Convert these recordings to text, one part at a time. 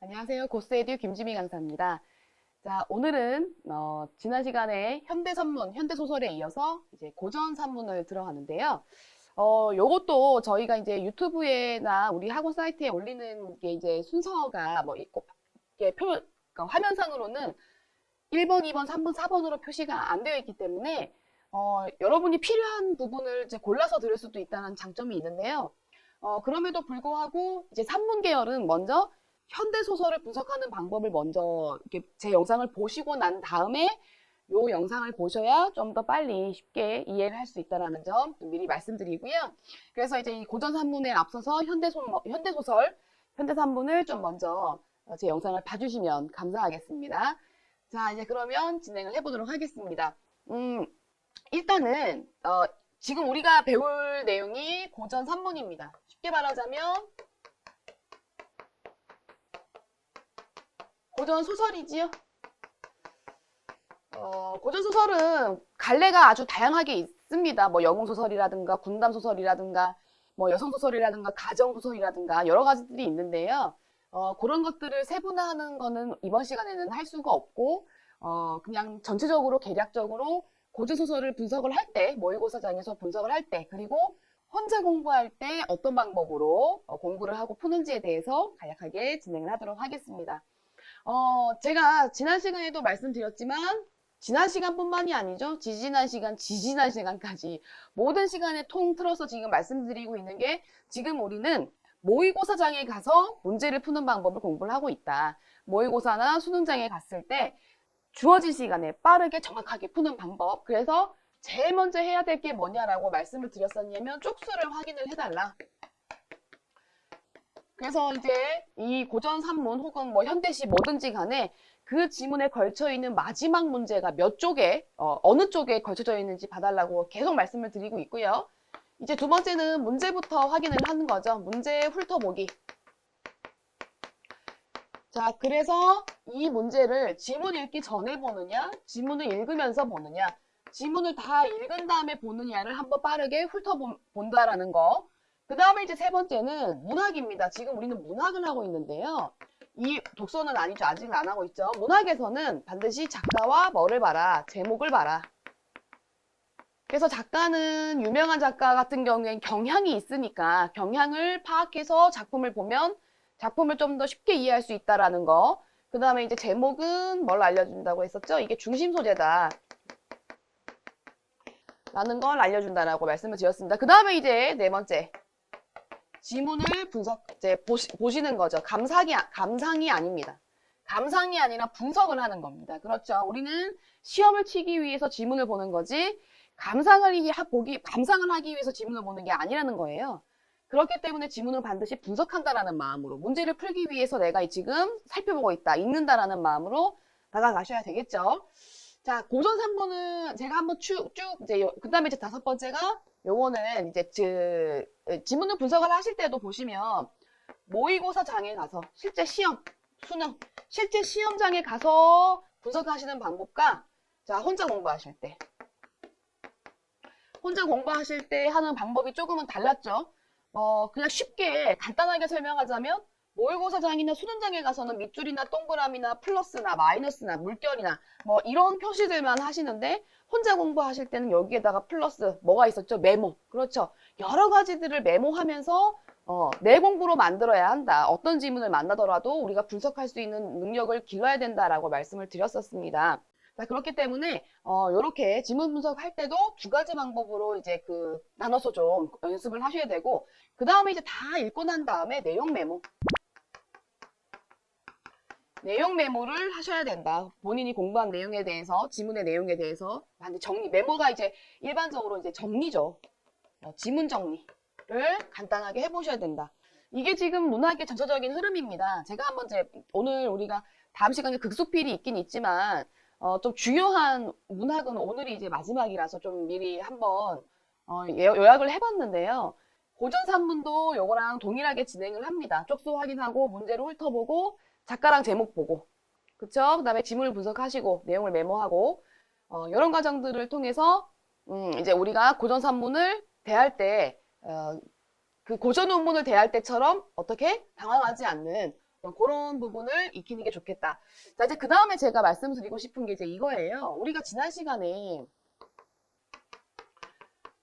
안녕하세요. 고스에듀 김지미 강사입니다. 자, 오늘은 지난 시간에 현대산문, 현대소설에 이어서 이제 고전산문을 들어가는데요. 요것도 저희가 이제 유튜브에나 우리 학원 사이트에 올리는 게 이제 순서가 뭐 있고, 이게 그러니까 화면상으로는 1번, 2번, 3번, 4번으로 표시가 안 되어 있기 때문에 여러분이 필요한 부분을 이제 골라서 들을 수도 있다는 장점이 있는데요. 그럼에도 불구하고 이제 산문 계열은 먼저 현대소설을 분석하는 방법을 먼저 이렇게 제 영상을 보시고 난 다음에 요 영상을 보셔야 좀 더 빨리 쉽게 이해를 할 수 있다는 점 미리 말씀드리고요. 그래서 이제 이 고전산문에 앞서서 현대소설, 현대산문을 좀 먼저 제 영상을 봐주시면 감사하겠습니다. 자, 이제 그러면 진행을 해보도록 하겠습니다. 일단은 지금 우리가 배울 내용이 고전산문입니다. 쉽게 말하자면 고전소설이지요. 고전소설은 갈래가 아주 다양하게 있습니다. 뭐 영웅소설이라든가 군담소설이라든가 뭐 여성소설이라든가 가정소설이라든가 여러 가지들이 있는데요. 그런 것들을 세분화하는 거는 이번 시간에는 할 수가 없고 그냥 전체적으로 개략적으로 고전소설을 분석을 할 때, 모의고사장에서 분석을 할 때, 그리고 혼자 공부할 때 어떤 방법으로 공부를 하고 푸는지에 대해서 간략하게 진행을 하도록 하겠습니다. 제가 지난 시간에도 말씀드렸지만 지난 시간뿐만이 아니죠. 지지난 시간, 지지난 시간까지 모든 시간에 통틀어서 지금 말씀드리고 있는 게 지금 우리는 모의고사장에 가서 문제를 푸는 방법을 공부를 하고 있다. 모의고사나 수능장에 갔을 때 주어진 시간에 빠르게 정확하게 푸는 방법. 그래서 제일 먼저 해야 될 게 뭐냐라고 말씀을 드렸었냐면 쪽수를 확인을 해달라. 그래서 이제 이 고전산문 혹은 뭐 현대시 뭐든지 간에 그 지문에 걸쳐 있는 마지막 문제가 몇 쪽에 어느 쪽에 걸쳐져 있는지 봐달라고 계속 말씀을 드리고 있고요. 이제 두 번째는 문제부터 확인을 하는 거죠. 문제 훑어보기. 자, 그래서 이 문제를 지문 읽기 전에 보느냐, 지문을 읽으면서 보느냐, 지문을 다 읽은 다음에 보느냐를 한번 빠르게 훑어본다라는 거. 그 다음에 이제 세 번째는 문학입니다. 지금 우리는 문학을 하고 있는데요. 이 독서는 아니죠. 아직 안 하고 있죠. 문학에서는 반드시 작가와 뭐를 봐라, 제목을 봐라. 그래서 작가는 유명한 작가 같은 경우엔 경향이 있으니까 경향을 파악해서 작품을 보면 작품을 좀 더 쉽게 이해할 수 있다라는 거. 그 다음에 이제 제목은 뭘 알려준다고 했었죠? 이게 중심 소재다. 라는 걸 알려준다라고 말씀을 드렸습니다. 그 다음에 이제 네 번째. 지문을 이제 보시는 거죠. 감상이 아닙니다. 감상이 아니라 분석을 하는 겁니다. 그렇죠. 우리는 시험을 치기 위해서 지문을 보는 거지, 감상을 하기 위해서 지문을 보는 게 아니라는 거예요. 그렇기 때문에 지문을 반드시 분석한다라는 마음으로, 문제를 풀기 위해서 내가 지금 살펴보고 있다, 읽는다라는 마음으로 나가가셔야 되겠죠. 자, 고전산문은 제가 한번 이제, 그 다음에 이제 다섯 번째가, 요거는 이제, 지문을 분석을 하실 때도 보시면, 모의고사장에 가서, 실제 시험장에 가서 분석하시는 방법과, 자, 혼자 공부하실 때 하는 방법이 조금은 달랐죠. 그냥 쉽게 간단하게 설명하자면 모의고사장이나 수능장에 가서는 밑줄이나 동그라미나 플러스나 마이너스나 물결이나 뭐 이런 표시들만 하시는데 혼자 공부하실 때는 여기에다가 플러스 뭐가 있었죠? 메모. 그렇죠. 여러 가지들을 메모하면서 내 공부로 만들어야 한다. 어떤 지문을 만나더라도 우리가 분석할 수 있는 능력을 길러야 된다라고 말씀을 드렸었습니다. 자, 그렇기 때문에 요렇게 지문 분석할 때도 두 가지 방법으로 이제 나눠서 좀 연습을 하셔야 되고, 그 다음에 이제 다 읽고 난 다음에 내용 메모를 하셔야 된다. 본인이 공부한 내용에 대해서, 지문의 내용에 대해서 메모가 이제 일반적으로 이제 정리죠. 지문 정리를 간단하게 해보셔야 된다. 이게 지금 문학의 전체적인 흐름입니다. 제가 한번 오늘 우리가 다음 시간에 극소필이 있긴 있지만 좀 중요한 문학은 오늘이 이제 마지막이라서 좀 미리 한번 요약을 해봤는데요. 고전산문도 요거랑 동일하게 진행을 합니다. 쪽수 확인하고 문제를 훑어보고 작가랑 제목 보고, 그쵸? 그 다음에 지문을 분석하시고 내용을 메모하고 이런 과정들을 통해서 이제 우리가 고전산문을 대할 때 그 고전 논문을 대할 때처럼 어떻게 당황하지 않는 그런 부분을 익히는 게 좋겠다. 자, 이제 그 다음에 제가 말씀드리고 싶은 게 이제 이거예요. 우리가 지난 시간에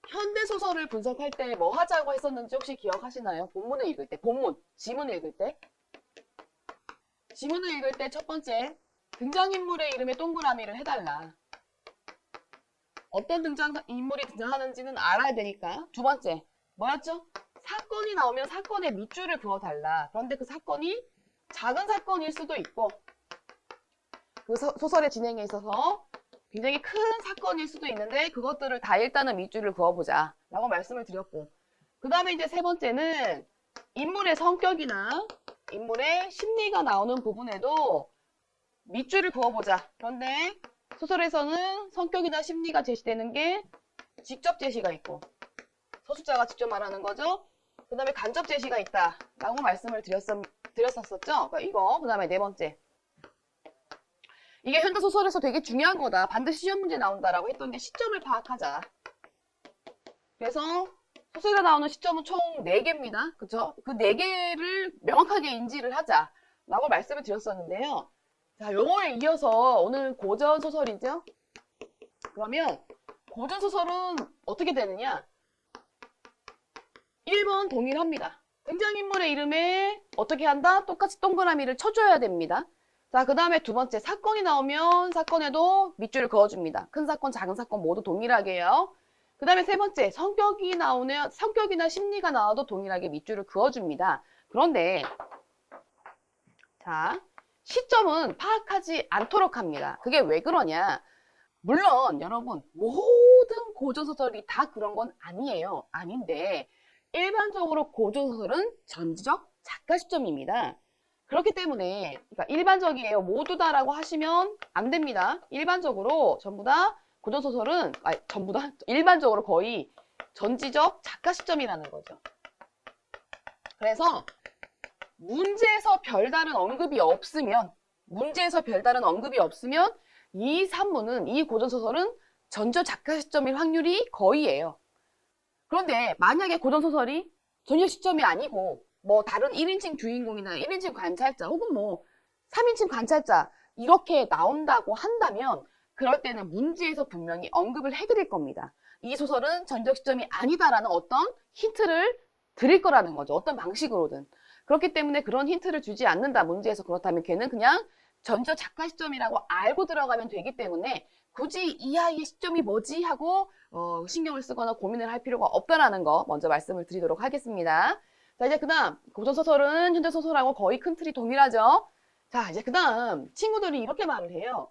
현대소설을 분석할 때 뭐 하자고 했었는지 혹시 기억하시나요? 본문을 읽을 때, 지문을 읽을 때. 지문을 읽을 때 첫 번째, 등장인물의 이름에 동그라미를 해달라. 어떤 등장인물이 등장하는지는 알아야 되니까. 두 번째, 뭐였죠? 사건이 나오면 사건의 밑줄을 그어달라. 그런데 그 사건이 작은 사건일 수도 있고, 그 소설의 진행에 있어서 굉장히 큰 사건일 수도 있는데, 그것들을 다 일단은 밑줄을 그어보자. 라고 말씀을 드렸고. 그 다음에 이제 세 번째는 인물의 성격이나 인물의 심리가 나오는 부분에도 밑줄을 그어보자. 그런데 소설에서는 성격이나 심리가 제시되는 게 직접 제시가 있고, 서술자가 직접 말하는 거죠. 그 다음에 간접 제시가 있다 라고 말씀을 드렸었죠. 그러니까 이거. 그 다음에 네 번째, 이게 현대소설에서 되게 중요한 거다, 반드시 시험 문제 나온다라고 했던 게 시점을 파악하자. 그래서 소설에 나오는 시점은 총 4개입니다. 그쵸? 그 4개를 명확하게 인지를 하자 라고 말씀을 드렸었는데요. 자, 요거에 이어서 오늘 고전소설이죠. 그러면 고전소설은 어떻게 되느냐? 1번 동일합니다. 등장인물의 이름에 어떻게 한다? 똑같이 동그라미를 쳐줘야 됩니다. 자, 그 다음에 두 번째, 사건이 나오면 사건에도 밑줄을 그어줍니다. 큰 사건, 작은 사건 모두 동일하게요. 그 다음에 세 번째, 성격이나 심리가 나와도 동일하게 밑줄을 그어줍니다. 그런데 자, 시점은 파악하지 않도록 합니다. 그게 왜 그러냐? 물론 여러분, 모든 고전소설이 다 그런 건 아니에요. 아닌데 일반적으로 고전소설은 전지적 작가 시점입니다. 그렇기 때문에, 그러니까 일반적이에요, 모두 다라고 하시면 안 됩니다. 일반적으로 전부 다 고전소설은, 전부 다 일반적으로 거의 전지적 작가 시점이라는 거죠. 그래서 문제에서 별다른 언급이 없으면 이 산문은, 이 고전소설은 전적 작가 시점일 확률이 거의예요. 그런데 만약에 고전소설이 전적 시점이 아니고 뭐 다른 1인칭 주인공이나 1인칭 관찰자 혹은 뭐 3인칭 관찰자 이렇게 나온다고 한다면 그럴 때는 문제에서 분명히 언급을 해드릴 겁니다. 이 소설은 전적 시점이 아니다라는 어떤 힌트를 드릴 거라는 거죠. 어떤 방식으로든. 그렇기 때문에 그런 힌트를 주지 않는다, 문제에서. 그렇다면 걔는 그냥 전적 작가 시점이라고 알고 들어가면 되기 때문에 굳이 이 아이의 시점이 뭐지 하고 신경을 쓰거나 고민을 할 필요가 없다라는 거 먼저 말씀을 드리도록 하겠습니다. 자, 이제 그 다음, 고전소설은 현대소설하고 거의 큰 틀이 동일하죠. 자, 이제 그 다음 친구들이 이렇게 말을 해요.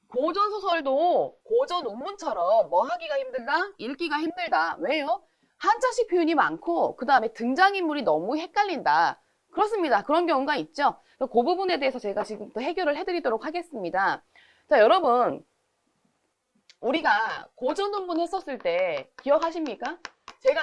고전소설도 고전 논문처럼 뭐 하기가 힘들다? 읽기가 힘들다. 왜요? 한자식 표현이 많고 그 다음에 등장인물이 너무 헷갈린다. 그렇습니다. 그런 경우가 있죠. 그 부분에 대해서 제가 지금부터 해결을 해드리도록 하겠습니다. 자, 여러분, 우리가 고전 논문 했었을 때 기억하십니까? 제가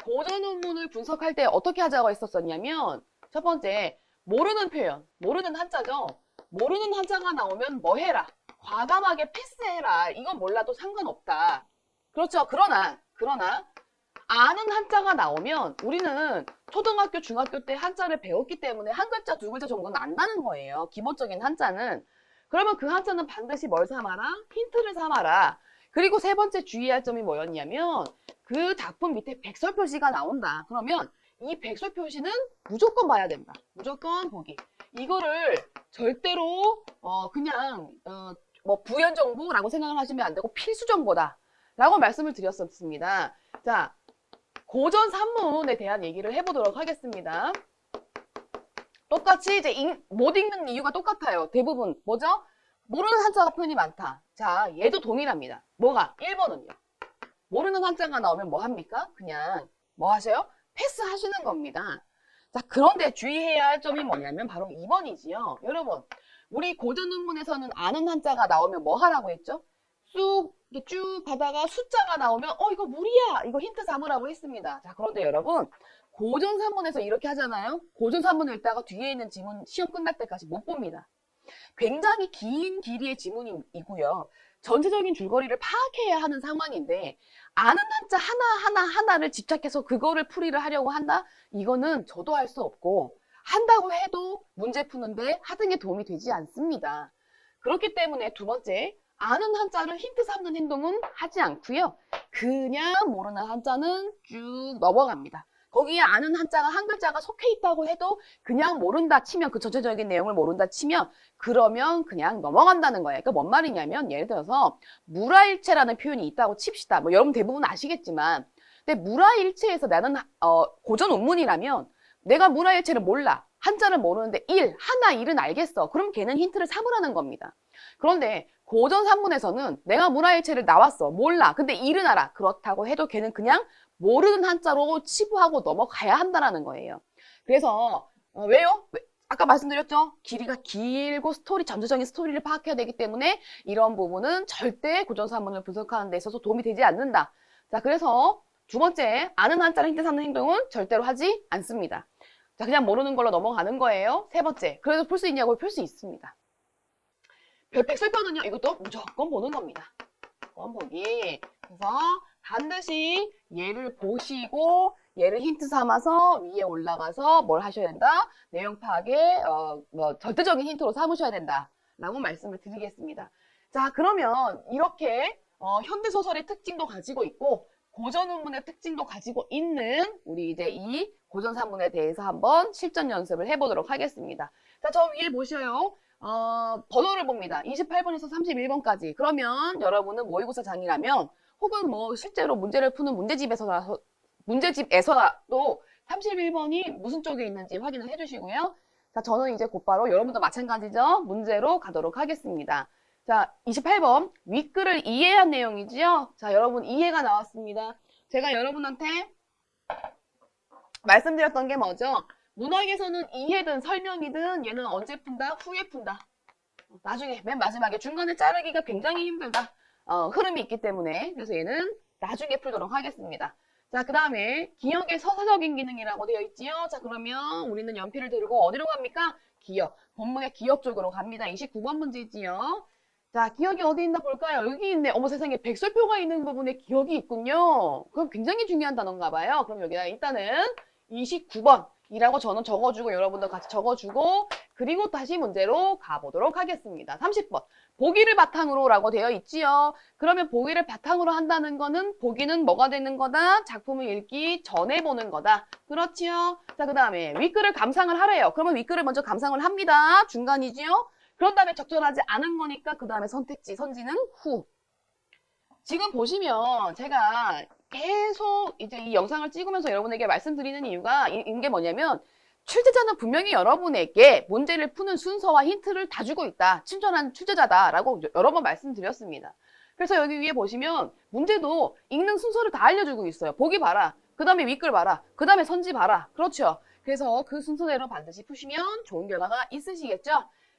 고전 논문을 분석할 때 어떻게 하자고 했었냐면, 첫 번째, 모르는 표현, 모르는 한자죠. 모르는 한자가 나오면 뭐 해라? 과감하게 패스해라. 이건 몰라도 상관없다. 그렇죠. 그러나 아는 한자가 나오면 우리는 초등학교, 중학교 때 한자를 배웠기 때문에 한 글자, 두 글자 정도는 안다는 거예요. 기본적인 한자는. 그러면 그 한자는 반드시 뭘 삼아라? 힌트를 삼아라. 그리고 세 번째 주의할 점이 뭐였냐면, 그 작품 밑에 백설 표시가 나온다. 그러면 이 백설 표시는 무조건 봐야 된다. 무조건 보기. 이거를 절대로 그냥 뭐 부연 정보라고 생각을 하시면 안 되고 필수 정보다 라고 말씀을 드렸었습니다. 자, 고전 산문에 대한 얘기를 해보도록 하겠습니다. 똑같이 이제 못 읽는 이유가 똑같아요. 대부분 뭐죠? 모르는 한자가 표현이 많다. 자, 얘도 동일합니다. 뭐가? 1번은요. 모르는 한자가 나오면 뭐 합니까? 그냥 뭐 하세요? 패스하시는 겁니다. 자, 그런데 주의해야 할 점이 뭐냐면 바로 2번이지요. 여러분, 우리 고전 논문에서는 아는 한자가 나오면 뭐 하라고 했죠? 쭉 가다가 숫자가 나오면 이거 무리야, 이거 힌트 삼으라고 했습니다. 자, 그런데 여러분, 고전 산문에서 이렇게 하잖아요. 고전 산문을 읽다가 뒤에 있는 지문 시험 끝날 때까지 못 봅니다. 굉장히 긴 길이의 지문이고요. 전체적인 줄거리를 파악해야 하는 상황인데 아는 한자 하나를 집착해서 그거를 풀이를 하려고 한다? 이거는 저도 할 수 없고 한다고 해도 문제 푸는데 하등에 도움이 되지 않습니다. 그렇기 때문에 두 번째, 아는 한자를 힌트 삼는 행동은 하지 않고요. 그냥 모르는 한자는 쭉 넘어갑니다. 거기에 아는 한자가 한 글자가 속해 있다고 해도 그냥 모른다 치면, 그 전체적인 내용을 모른다 치면 그러면 그냥 넘어간다는 거예요. 그러니까 뭔 말이냐면, 예를 들어서 무라일체라는 표현이 있다고 칩시다. 뭐 여러분 대부분 아시겠지만, 근데 무라일체에서 나는 고전 원문이라면 내가 무라일체를 몰라, 한자를 모르는데 하나 일은 알겠어. 그럼 걔는 힌트를 삼으라는 겁니다. 그런데 고전 산문에서는 내가 문화일체를 나왔어. 몰라. 근데 일은 알아. 그렇다고 해도 걔는 그냥 모르는 한자로 치부하고 넘어가야 한다는 거예요. 그래서 왜요? 아까 말씀드렸죠? 길이가 길고 전체적인 스토리를 파악해야 되기 때문에 이런 부분은 절대 고전 산문을 분석하는 데 있어서 도움이 되지 않는다. 자, 그래서 두 번째, 아는 한자를 힌트 삼는 행동은 절대로 하지 않습니다. 자, 그냥 모르는 걸로 넘어가는 거예요. 세 번째, 그래도 풀 수 있냐고 풀 수 있습니다. 백설표는요, 이것도 무조건 보는 겁니다. 무조건 보기. 그래서 반드시 얘를 보시고 얘를 힌트 삼아서 위에 올라가서 뭘 하셔야 된다? 내용 파악에 절대적인 힌트로 삼으셔야 된다. 라고 말씀을 드리겠습니다. 자, 그러면 이렇게 현대소설의 특징도 가지고 있고 고전문문의 특징도 가지고 있는 우리 이제 이 고전산문에 대해서 한번 실전 연습을 해보도록 하겠습니다. 자, 저 위에 보셔요. 번호를 봅니다. 28번에서 31번까지. 그러면 여러분은 모의고사장이라면 혹은 뭐 실제로 문제를 푸는 문제집에서라도 31번이 무슨 쪽에 있는지 확인을 해주시고요. 자, 저는 이제 곧바로 여러분도 마찬가지죠. 문제로 가도록 하겠습니다. 자, 28번 윗글을 이해한 내용이지요. 자, 여러분 이해가 나왔습니다. 제가 여러분한테 말씀드렸던 게 뭐죠? 문학에서는 이해든 설명이든 얘는 언제 푼다? 후에 푼다. 나중에 맨 마지막에 중간에 자르기가 굉장히 힘들다. 흐름이 있기 때문에 그래서 얘는 나중에 풀도록 하겠습니다. 자, 그 다음에 기억의 서사적인 기능이라고 되어 있지요. 자, 그러면 우리는 연필을 들고 어디로 갑니까? 기억. 본문의 기억 쪽으로 갑니다. 29번 문제지요. 자, 기억이 어디 있나 볼까요? 여기 있네. 어머 세상에, 백설표가 있는 부분에 기억이 있군요. 그럼 굉장히 중요한 단어인가 봐요. 그럼 여기다 일단은 29번이라고 저는 적어주고 여러분도 같이 적어주고 그리고 다시 문제로 가보도록 하겠습니다. 30번. 보기를 바탕으로 라고 되어 있지요. 그러면 보기를 바탕으로 한다는 거는 보기는 뭐가 되는 거다? 작품을 읽기 전에 보는 거다. 그렇지요. 자, 그 다음에 윗글을 감상을 하래요. 그러면 윗글을 먼저 감상을 합니다. 중간이지요. 그런 다음에 적절하지 않은 거니까 그 다음에 선택지, 선지는 후. 지금 보시면 제가 계속 이제 이 영상을 찍으면서 여러분에게 말씀드리는 이유가 인 게 뭐냐면 출제자는 분명히 여러분에게 문제를 푸는 순서와 힌트를 다 주고 있다. 친절한 출제자다라고 여러 번 말씀드렸습니다. 그래서 여기 위에 보시면 문제도 읽는 순서를 다 알려주고 있어요. 보기 봐라. 그 다음에 윗글 봐라. 그 다음에 선지 봐라. 그렇죠. 그래서 그 순서대로 반드시 푸시면 좋은 결과가 있으시겠죠.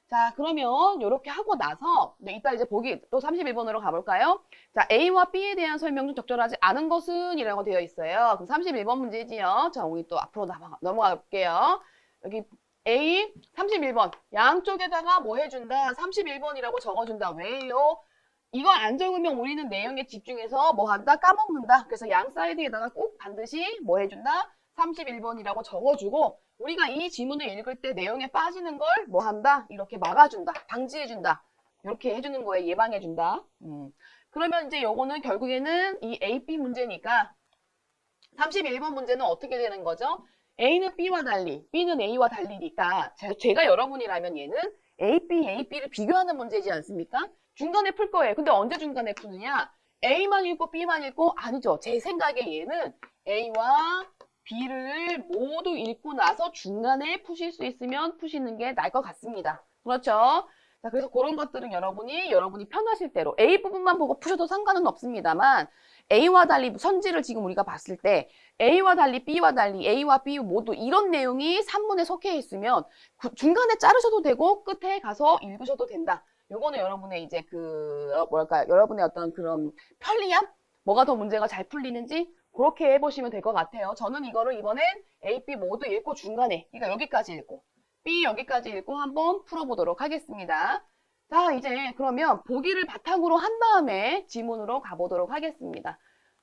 자, 그러면 이렇게 하고 나서 이따 이제 보기 또 31번으로 가볼까요? 자, A와 B에 대한 설명 중 적절하지 않은 것은 이라고 되어 있어요. 그럼 31번 문제지요. 자, 우리 또 앞으로 넘어가 볼게요. 여기 A 31번 양쪽에다가 뭐 해준다? 31번이라고 적어준다. 왜요? 이거 안 적으면 우리는 내용에 집중해서 뭐 한다? 까먹는다. 그래서 양 사이드에다가 꼭 반드시 뭐 해준다? 31번이라고 적어주고 우리가 이 지문을 읽을 때 내용에 빠지는 걸 뭐 한다? 이렇게 막아준다. 방지해준다. 이렇게 해주는 거에 예방해준다. 그러면 이제 요거는 결국에는 이 A, B 문제니까 31번 문제는 어떻게 되는 거죠? A는 B와 달리, B는 A와 달리니까 제가 여러분이라면 얘는 A, B를 비교하는 문제지 않습니까? 중간에 풀 거예요. 근데 언제 중간에 푸느냐? A만 읽고 B만 읽고 아니죠. 제 생각에 얘는 A와 B를 모두 읽고 나서 중간에 푸실 수 있으면 푸시는 게 나을 것 같습니다. 그렇죠? 자, 그래서 그런 것들은 여러분이 편하실 대로 A 부분만 보고 푸셔도 상관은 없습니다만 A와 달리 선지를 지금 우리가 봤을 때 A와 달리 B와 달리 A와 B 모두 이런 내용이 산문에 속해 있으면 중간에 자르셔도 되고 끝에 가서 읽으셔도 된다. 요거는 여러분의 이제 여러분의 어떤 그런 편리함? 뭐가 더 문제가 잘 풀리는지 그렇게 해보시면 될 것 같아요. 저는 이거를 이번엔 A, B 모두 읽고 중간에, 그러니까 여기까지 읽고, B 여기까지 읽고 한번 풀어보도록 하겠습니다. 자, 이제 그러면 보기를 바탕으로 한 다음에 지문으로 가보도록 하겠습니다.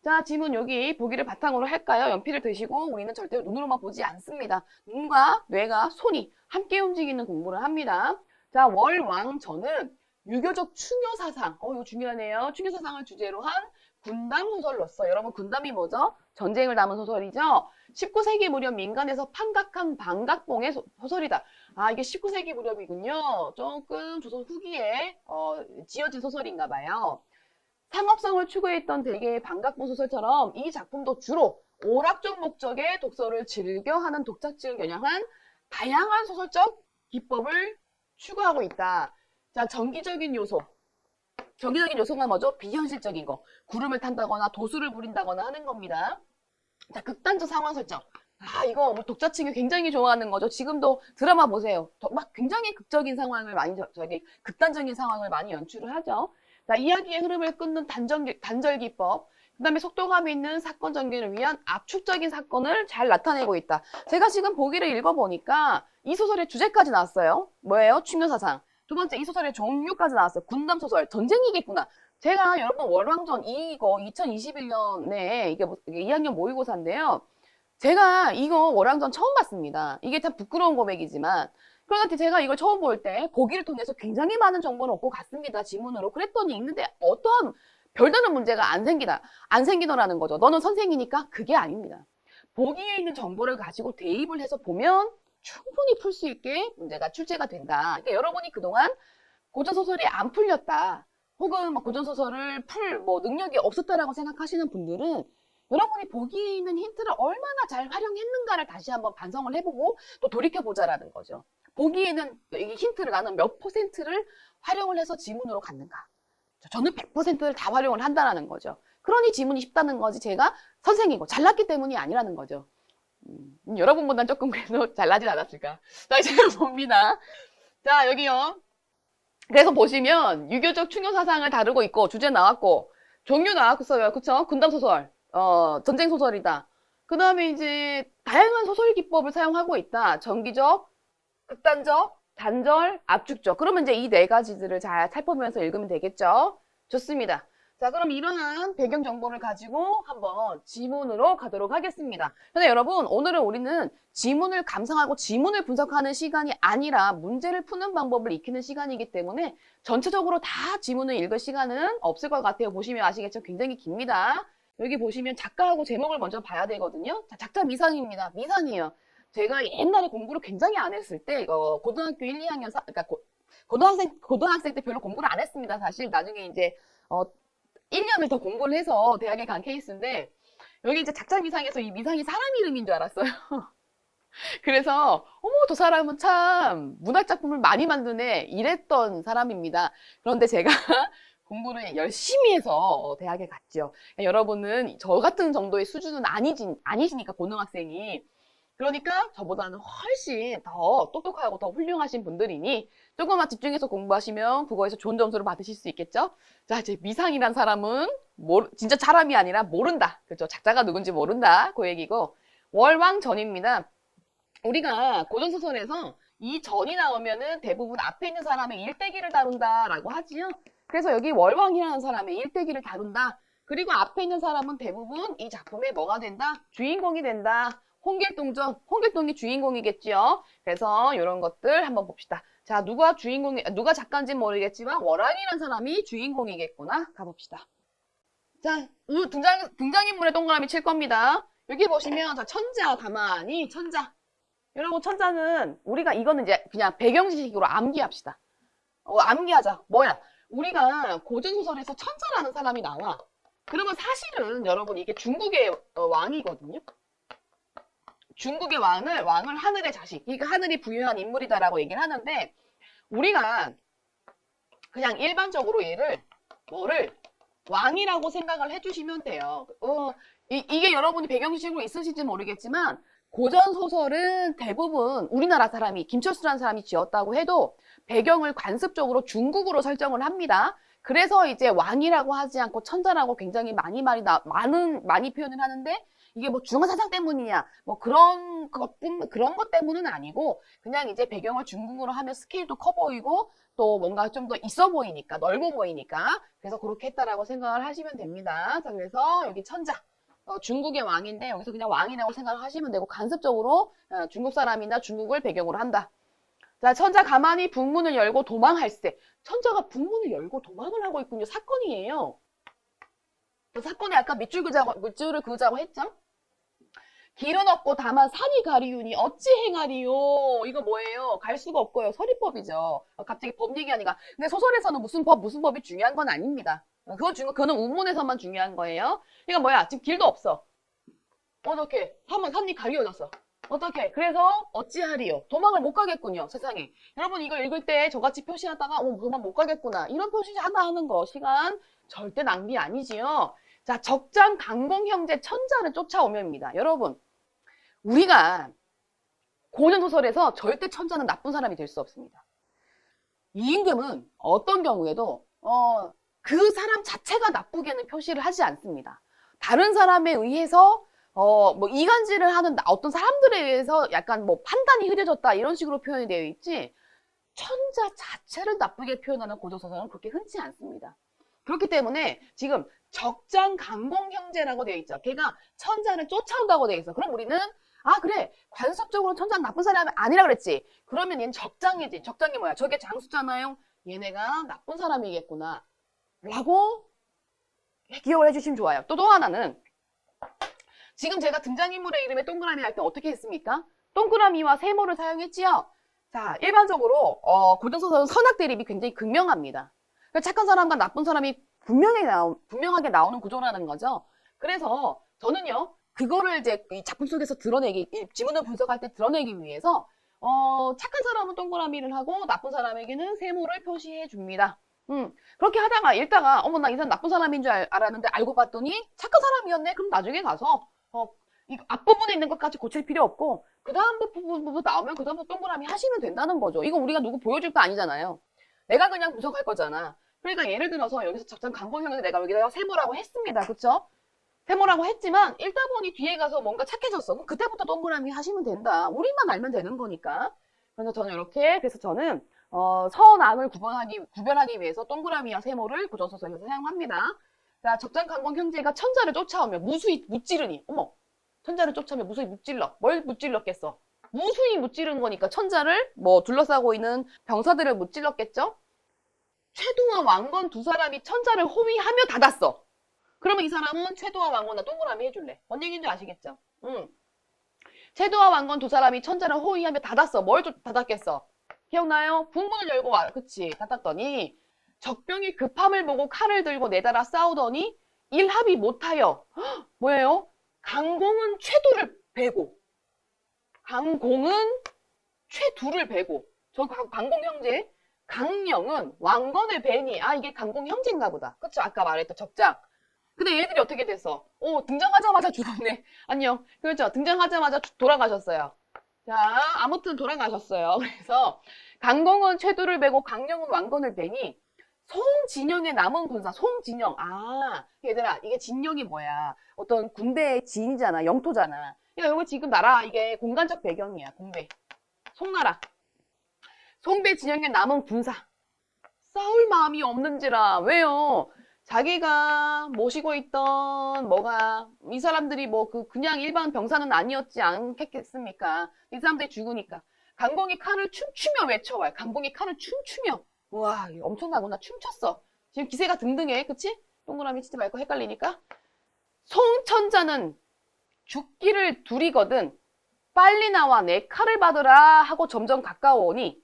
자, 지문 여기 보기를 바탕으로 할까요? 연필을 드시고 우리는 절대로 눈으로만 보지 않습니다. 눈과 뇌가 손이 함께 움직이는 공부를 합니다. 자, 월왕전은 유교적 충효사상. 이거 중요하네요. 충효사상을 주제로 한 군담 소설로서 여러분 군담이 뭐죠? 전쟁을 담은 소설이죠. 19세기 무렵 민간에서 판각한 방각봉의 소설이다. 아, 이게 19세기 무렵이군요. 조금 조선 후기에 지어진 소설인가 봐요. 상업성을 추구했던 대개의 반각본 소설처럼 이 작품도 주로 오락적 목적의 독서를 즐겨하는 독자층을 겨냥한 다양한 소설적 기법을 추구하고 있다. 자, 정기적인 요소. 정기적인 요소가 뭐죠? 비현실적인 거. 구름을 탄다거나 도수를 부린다거나 하는 겁니다. 자, 극단적 상황 설정. 아, 이거 뭐 독자층이 굉장히 좋아하는 거죠. 지금도 드라마 보세요. 막 굉장히 극적인 상황을 많이, 극단적인 상황을 많이 연출을 하죠. 자, 이야기의 흐름을 끊는 단절 기법. 그 다음에 속도감 있는 사건 전개를 위한 압축적인 사건을 잘 나타내고 있다. 제가 지금 보기를 읽어보니까 이 소설의 주제까지 나왔어요. 뭐예요? 충효사상. 두 번째, 이 소설의 종류까지 나왔어요. 군담소설. 전쟁이겠구나. 제가 여러분 월왕전 이거 2021년에 이게 2학년 모의고사인데요. 제가 이거 월왕전 처음 봤습니다. 이게 참 부끄러운 고백이지만 그런데 제가 이걸 처음 볼 때 보기를 통해서 굉장히 많은 정보를 얻고 갔습니다. 지문으로. 그랬더니 읽는데 어떠한 별다른 문제가 안 생기더라는 거죠. 너는 선생이니까 그게 아닙니다. 보기에 있는 정보를 가지고 대입을 해서 보면 충분히 풀 수 있게 문제가 출제가 된다. 그러니까 여러분이 그동안 고전소설이 안 풀렸다. 혹은 고전소설을 능력이 없었다라고 생각하시는 분들은 여러분이 보기에 있는 힌트를 얼마나 잘 활용했는가를 다시 한번 반성을 해보고 또 돌이켜보자라는 거죠. 보기에는 이 힌트를 나는 몇 퍼센트를 활용을 해서 지문으로 갔는가. 저는 100%를 다 활용을 한다는 거죠. 그러니 지문이 쉽다는 거지 제가 선생이고 잘났기 때문이 아니라는 거죠. 여러분보단 조금 그래도 잘나진 않았을까. 자, 이제 봅니다. 자, 여기요. 그래서 보시면 유교적 충효사상을 다루고 있고 주제 나왔고 종류 나왔어요. 그쵸? 군담소설. 전쟁소설이다. 그 다음에 이제 다양한 소설 기법을 사용하고 있다. 정기적, 극단적, 단절, 압축적. 그러면 이제 이 네 가지들을 잘 살펴보면서 읽으면 되겠죠? 좋습니다. 자, 그럼 이러한 배경 정보를 가지고 한번 지문으로 가도록 하겠습니다. 근데 여러분, 오늘은 우리는 지문을 감상하고 지문을 분석하는 시간이 아니라 문제를 푸는 방법을 익히는 시간이기 때문에 전체적으로 다 지문을 읽을 시간은 없을 것 같아요. 보시면 아시겠죠? 굉장히 깁니다. 여기 보시면 작가하고 제목을 먼저 봐야 되거든요. 자, 작자 미상입니다. 미상이에요. 제가 옛날에 공부를 굉장히 안 했을 때, 고등학교 1, 2학년, 그러니까 고등학생 때 별로 공부를 안 했습니다. 사실 나중에 이제, 1년을 더 공부를 해서 대학에 간 케이스인데, 여기 이제 작자 미상에서 이 미상이 사람 이름인 줄 알았어요. 그래서, 저 사람은 참 문학작품을 많이 만드네, 이랬던 사람입니다. 그런데 제가 공부를 열심히 해서 대학에 갔죠. 여러분은 저 같은 정도의 수준은 아니시니까, 고등학생이. 그러니까 저보다는 훨씬 더 똑똑하고 더 훌륭하신 분들이니 조금만 집중해서 공부하시면 국어에서 좋은 점수를 받으실 수 있겠죠? 자, 이제 미상이란 사람은 진짜 사람이 아니라 모른다. 그렇죠? 작자가 누군지 모른다. 그 얘기고 월왕전입니다. 우리가 고전소설에서 이 전이 나오면은 대부분 앞에 있는 사람의 일대기를 다룬다라고 하지요. 그래서 여기 월왕이라는 사람의 일대기를 다룬다. 그리고 앞에 있는 사람은 대부분 이 작품의 뭐가 된다? 주인공이 된다. 홍길동전, 홍길동이 주인공이겠지요. 그래서 이런 것들 한번 봅시다. 자, 누가 작가인지는 모르겠지만 월왕이라는 사람이 주인공이겠구나. 가봅시다. 자, 등장인물의 동그라미 칠 겁니다. 여기 보시면 자, 천자 가만히 천자. 여러분 천자는 우리가 이거는 이제 그냥 배경 지식으로 암기합시다. 암기하자. 뭐야? 우리가 고전소설에서 천자라는 사람이 나와. 그러면 사실은 여러분 이게 중국의 왕이거든요. 중국의 왕을 하늘의 자식, 그러니까 하늘이 부여한 인물이다라고 얘기를 하는데 우리가 그냥 일반적으로 얘를 왕이라고 생각을 해주시면 돼요. 이게 여러분이 배경지식으로 있으실지 모르겠지만 고전 소설은 대부분 우리나라 사람이 김철수라는 사람이 지었다고 해도 배경을 관습적으로 중국으로 설정을 합니다. 그래서 이제 왕이라고 하지 않고 천자라고 굉장히 많이 표현을 하는데 이게 뭐 중화사상 때문이냐, 뭐 그런 것 때문은 아니고, 그냥 이제 배경을 중국어로 하면 스케일도 커 보이고, 또 뭔가 좀 더 있어 보이니까, 넓어 보이니까, 그래서 그렇게 했다라고 생각을 하시면 됩니다. 자, 그래서 여기 천자. 중국의 왕인데, 여기서 그냥 왕이라고 생각을 하시면 되고, 간섭적으로 중국 사람이나 중국을 배경으로 한다. 자, 천자 가만히 북문을 열고 도망할세. 천자가 북문을 열고 도망을 하고 있군요. 사건이에요. 그 사건에 아까 밑줄을 그자고 했죠? 길은 없고 다만 산이 가리우니 어찌 행하리요? 이거 뭐예요? 갈 수가 없고요. 서리법이죠. 갑자기 법 얘기하니까. 근데 소설에서는 무슨 법이 중요한 건 아닙니다. 그거는 운문에서만 중요한 거예요. 이거 뭐야? 지금 길도 없어. 어떻게? 산이 가리워졌어. 어떻게? 그래서 어찌하리요? 도망을 못 가겠군요. 세상에. 여러분 이거 읽을 때 저같이 표시하다가 도망 못 가겠구나. 이런 표시 하나 하는 거 시간 절대 낭비 아니지요. 자, 적장 강공 형제 천자를 쫓아오면입니다. 여러분 우리가 고전 소설에서 절대 천자는 나쁜 사람이 될 수 없습니다. 이임금은 어떤 경우에도 그 사람 자체가 나쁘게는 표시를 하지 않습니다. 다른 사람에 의해서 뭐 이간질을 하는 어떤 사람들에 의해서 약간 뭐 판단이 흐려졌다 이런 식으로 표현이 되어 있지 천자 자체를 나쁘게 표현하는 고전소설은 그렇게 흔치 않습니다. 그렇기 때문에 지금 적장 강공 형제라고 되어 있죠. 걔가 천자를 쫓아온다고 되어 있어. 그럼 우리는 그래 관습적으로 천자는 나쁜 사람이 아니라 그랬지. 그러면 얘는 적장이지. 적장이 뭐야? 저게 장수잖아요. 얘네가 나쁜 사람이겠구나 라고 기억을 해주시면 좋아요. 또 하나는 지금 제가 등장인물의 이름에 동그라미 할 때 어떻게 했습니까? 동그라미와 세모를 사용했지요. 자, 일반적으로 고전소설은 선악 대립이 굉장히 극명합니다. 착한 사람과 나쁜 사람이 분명하게 나오는 구조라는 거죠. 그래서 저는요, 그거를 이제 이 작품 속에서 지문을 분석할 때 드러내기 위해서 착한 사람은 동그라미를 하고 나쁜 사람에게는 세모를 표시해 줍니다. 그렇게 하다가 읽다가 나 이 사람 나쁜 사람인 줄 알았는데 알고 봤더니 착한 사람이었네. 그럼 나중에 가서 이 앞부분에 있는 것까지 고칠 필요 없고 그 다음 부분 나오면 그 다음부터 동그라미 하시면 된다는 거죠. 이거 우리가 누구 보여줄 거 아니잖아요. 내가 그냥 분석할 거잖아. 그러니까 예를 들어서 여기서 적장 강공형에서 내가 여기다가 세모라고 했습니다. 그쵸? 세모라고 했지만 읽다 보니 뒤에 가서 뭔가 착해졌어. 그럼 그때부터 동그라미 하시면 된다. 우리만 알면 되는 거니까. 그래서 저는 선악을 구별하기 위해서 동그라미와 세모를 고전소설에서 사용합니다. 자, 적장 강공 형제가 천자를 쫓아오며 무수히 무찌르니. 천자를 쫓아오며 무수히 무찔러. 뭘 무찔렀겠어? 무수히 무찌른 거니까 천자를 둘러싸고 있는 병사들을 무찔렀겠죠? 최두와 왕건 두 사람이 천자를 호위하며 닫았어. 그러면 이 사람은 최두와 왕건나 동그라미 해줄래. 뭔 얘기인지 아시겠죠? 최두와 왕건 두 사람이 천자를 호위하며 닫았어. 뭘 닫았겠어? 기억나요? 북문을 열고 와. 그치. 닫았더니 적병이 급함을 보고 칼을 들고 내달아 싸우더니 일합이 못하여 뭐예요? 강공은 최두를 베고 저 강공 형제 강령은 왕건을 베니 이게 강공 형제인가 보다. 그쵸? 아까 말했던 적장. 근데 얘들이 어떻게 됐어? 등장하자마자 죽었네. 안녕. 그렇죠. 등장하자마자 돌아가셨어요. 자, 아무튼 돌아가셨어요. 그래서 강공은 최두를 베고 강령은 왕건을 베니 송진영의 남은 군사. 송진영. 얘들아 이게 진영이 뭐야? 어떤 군대의 진이잖아. 영토잖아. 그러니까 이거 지금 나라 이게 공간적 배경이야. 공배. 송나라. 송배 진영의 남은 군사. 싸울 마음이 없는지라. 왜요? 자기가 모시고 있던 이 사람들이 그냥 일반 병사는 아니었지 않겠습니까? 이 사람들이 죽으니까. 강공이 칼을 춤추며 외쳐와요. 강공이 칼을 춤추며. 우와, 엄청나구나. 춤췄어. 지금 기세가 등등해. 그치? 동그라미 치지 말고 헷갈리니까. 송천자는 죽기를 두리거든 빨리 나와 내 칼을 받으라 하고 점점 가까워오니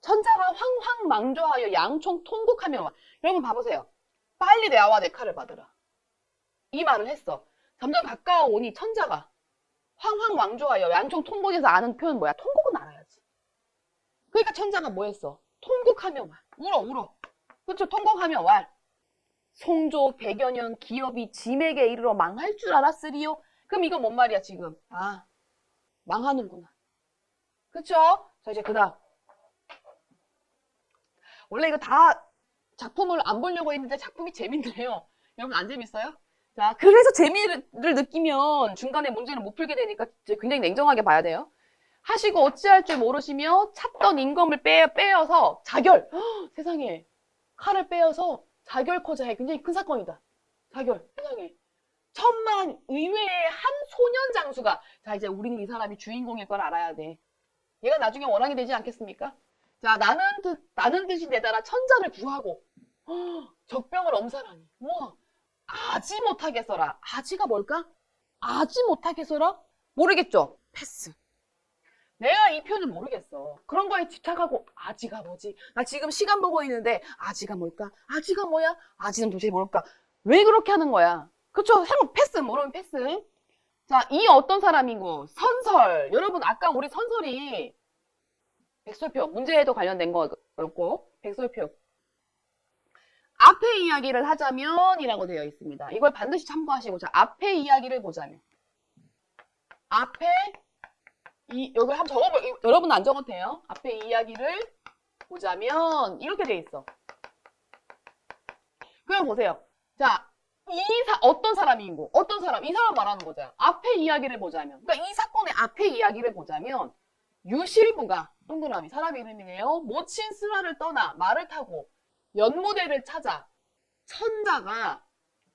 천자가 황황망조하여 양총 통곡하며 와. 여러분 봐보세요. 빨리 나와 내 칼을 받으라. 이 말을 했어. 점점 가까워오니 천자가 황황망조하여 양총 통곡에서 아는 표현 뭐야? 통곡은 알아야지. 그러니까 천자가 뭐 했어? 통곡하며 와. 울어. 그렇죠? 통곡하며 와. 송조 100여년 기업이 짐에게 이르러 망할 줄 알았으리요. 그럼 이거 뭔 말이야 지금? 망하는구나. 그쵸? 자 이제 그다음. 원래 이거 다 작품을 안 보려고 했는데 작품이 재밌네요. 여러분 안 재밌어요? 자, 그래서 재미를 느끼면 중간에 문제를 못 풀게 되니까 굉장히 냉정하게 봐야 돼요. 하시고 어찌할 줄 모르시며 찾던 임금을 빼어서 자결. 헉, 세상에. 칼을 빼어서 자결코자해. 굉장히 큰 사건이다. 자결. 세상에. 천만 의외의 한 소년 장수가. 자, 이제 우리는 이 사람이 주인공일 걸 알아야 돼. 얘가 나중에 원앙이 되지 않겠습니까? 자, 나는 듯이 내달아 천자를 구하고 적병을 엄살하니. 우와. 아지 못하게 써라. 아지가 뭘까? 아지 못하게 써라? 모르겠죠? 패스. 내가 이 표현을 모르겠어. 그런 거에 집착하고 아지가 뭐지? 나 지금 시간 보고 있는데 아지가 뭘까? 아지가 뭐야? 아지는 도대체 뭘까? 왜 그렇게 하는 거야? 그쵸? 상관 패스. 모르면 패스. 자, 이 어떤 사람이고 선설. 여러분 아까 우리 선설이 백설표 문제에도 관련된 거였고 백설표 앞에 이야기를 하자면 이라고 되어 있습니다. 이걸 반드시 참고하시고 자 앞에 이야기를 보자면 앞에 여기 한번 여러분 안 적어도 돼요. 앞에 이야기를 보자면 이렇게 돼 있어. 그럼 보세요. 자 어떤 사람이고 어떤 사람 이 사람 말하는 거죠. 앞에 이야기를 보자면 그러니까 이 사건의 앞에 이야기를 보자면 유실부가 동그라미 사람 이름이네요. 모친 스라를 떠나 말을 타고 연무대를 찾아 천자가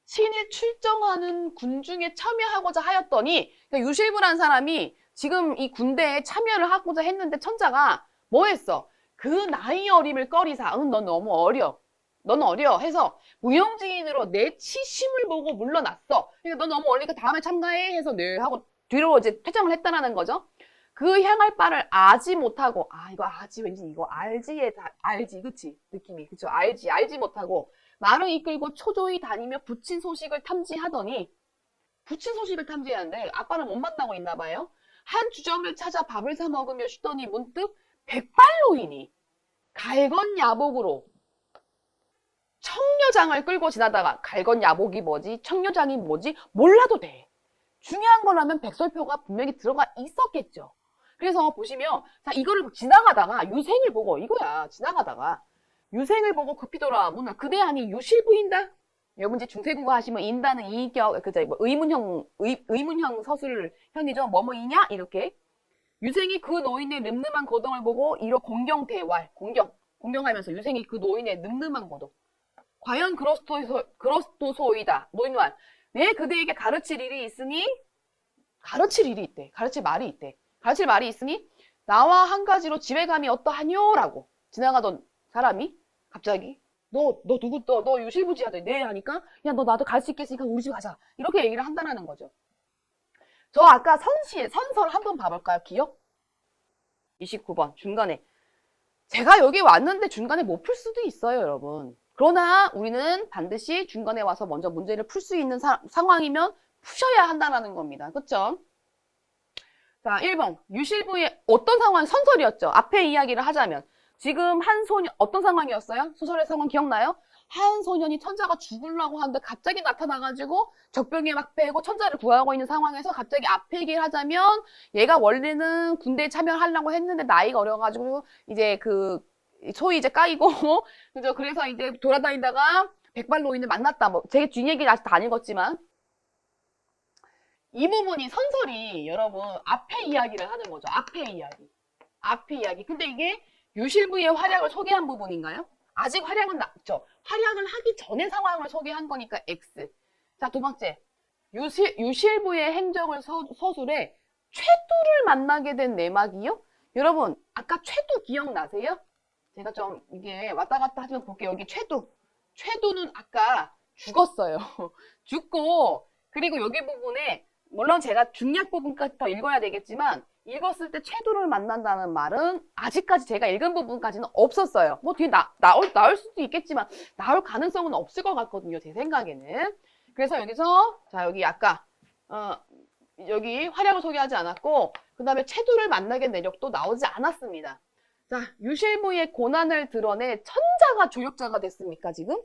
친히 출정하는 군중에 참여하고자 하였더니 그러니까 유실부란 사람이 지금 이 군대에 참여를 하고자 했는데 천자가 뭐 했어? 그 나이 어림을 꺼리사 넌 너무 어려. 넌 어려 해서 무용지인으로 내 치심을 보고 물러났어. 그러니까 넌 너무 어리니까 다음에 참가해 해서 네 하고 뒤로 이제 퇴장을 했다라는 거죠. 그 향할 바를 아지 못하고 이거 아지 왠지 이거 알지 그치 느낌이 그쵸 알지 못하고 말을 이끌고 초조히 다니며 부친 소식을 탐지하더니 부친 소식을 탐지하는데 아빠는 못 만나고 있나 봐요. 한 주점을 찾아 밥을 사 먹으며 쉬더니 문득 백발노인이 갈건 야복으로 청려장을 끌고 지나다가 갈건 야복이 뭐지 청려장이 뭐지 몰라도 돼. 중요한 거라면 백설표가 분명히 들어가 있었겠죠. 그래서 보시면 자 이거를 지나가다가 유생을 보고 이거야 지나가다가 유생을 보고 급히 돌아오면 그대 아니 유실부인다. 여러분 이제 중세국어 하시면 인다는 이격 그죠 뭐 의문형 서술 현이죠 뭐뭐이냐 이렇게 유생이 그 노인의 늠름한 거동을 보고 이로 공경대왈 공경하면서 유생이 그 노인의 늠름한 거동 과연 그렇도소이다 노인왈 내 그대에게 가르칠 일이 있으니 가르칠 일이 있대 가르칠 말이 있대 가르칠 말이 있으니 나와 한 가지로 집에 감이 어떠하뇨라고 지나가던 사람이 갑자기 너 유실부지야 네 하니까 야 너 나도 갈 수 있겠으니까 우리 집 가자 이렇게 얘기를 한다는 거죠. 저 아까 선설 한번 봐볼까요? 기억? 29번 중간에 제가 여기 왔는데 중간에 못 풀 수도 있어요 여러분. 그러나 우리는 반드시 중간에 와서 먼저 문제를 풀 수 있는 상황이면 푸셔야 한다는 겁니다. 그쵸? 자 1번 유실부의 어떤 상황 선설이었죠. 앞에 이야기를 하자면 지금 한 소년 어떤 상황이었어요? 소설의 상황 기억나요? 한 소년이 천자가 죽으려고 하는데 갑자기 나타나가지고 적병에 막 빼고 천자를 구하고 있는 상황에서 갑자기 앞에 얘기를 하자면 얘가 원래는 군대에 참여하려고 했는데 나이가 어려가지고 이제 그 소위 이제 까이고 그죠? 그래서 이제 돌아다니다가 백발노인을 만났다. 뭐 제 뒷얘기는 아직 다 안 읽었지만 이 부분이 선설이 여러분 앞에 이야기를 하는 거죠. 앞에 이야기. 근데 이게 유실부의 활약을 소개한 부분인가요? 아직 활약은 낮죠. 활약을 하기 전의 상황을 소개한 거니까 X. 자, 두 번째. 유실부의 행적을 서술해 최두를 만나게 된 내막이요? 여러분, 아까 최두 기억나세요? 제가 좀 이게 왔다 갔다 하시면 볼게요. 여기 최두. 최두는 아까 죽었어요. 죽고, 그리고 여기 부분에 물론 제가 중략 부분까지 더 읽어야 되겠지만 읽었을 때 최두를 만난다는 말은 아직까지 제가 읽은 부분까지는 없었어요. 뭐 뒤에 나올 수도 있겠지만 나올 가능성은 없을 것 같거든요. 제 생각에는. 그래서 여기서 자 여기 아까 여기 활약을 소개하지 않았고 그 다음에 최두를 만나게 내력도 나오지 않았습니다. 자 유실부의 고난을 드러내 천자가 조력자가 됐습니까 지금?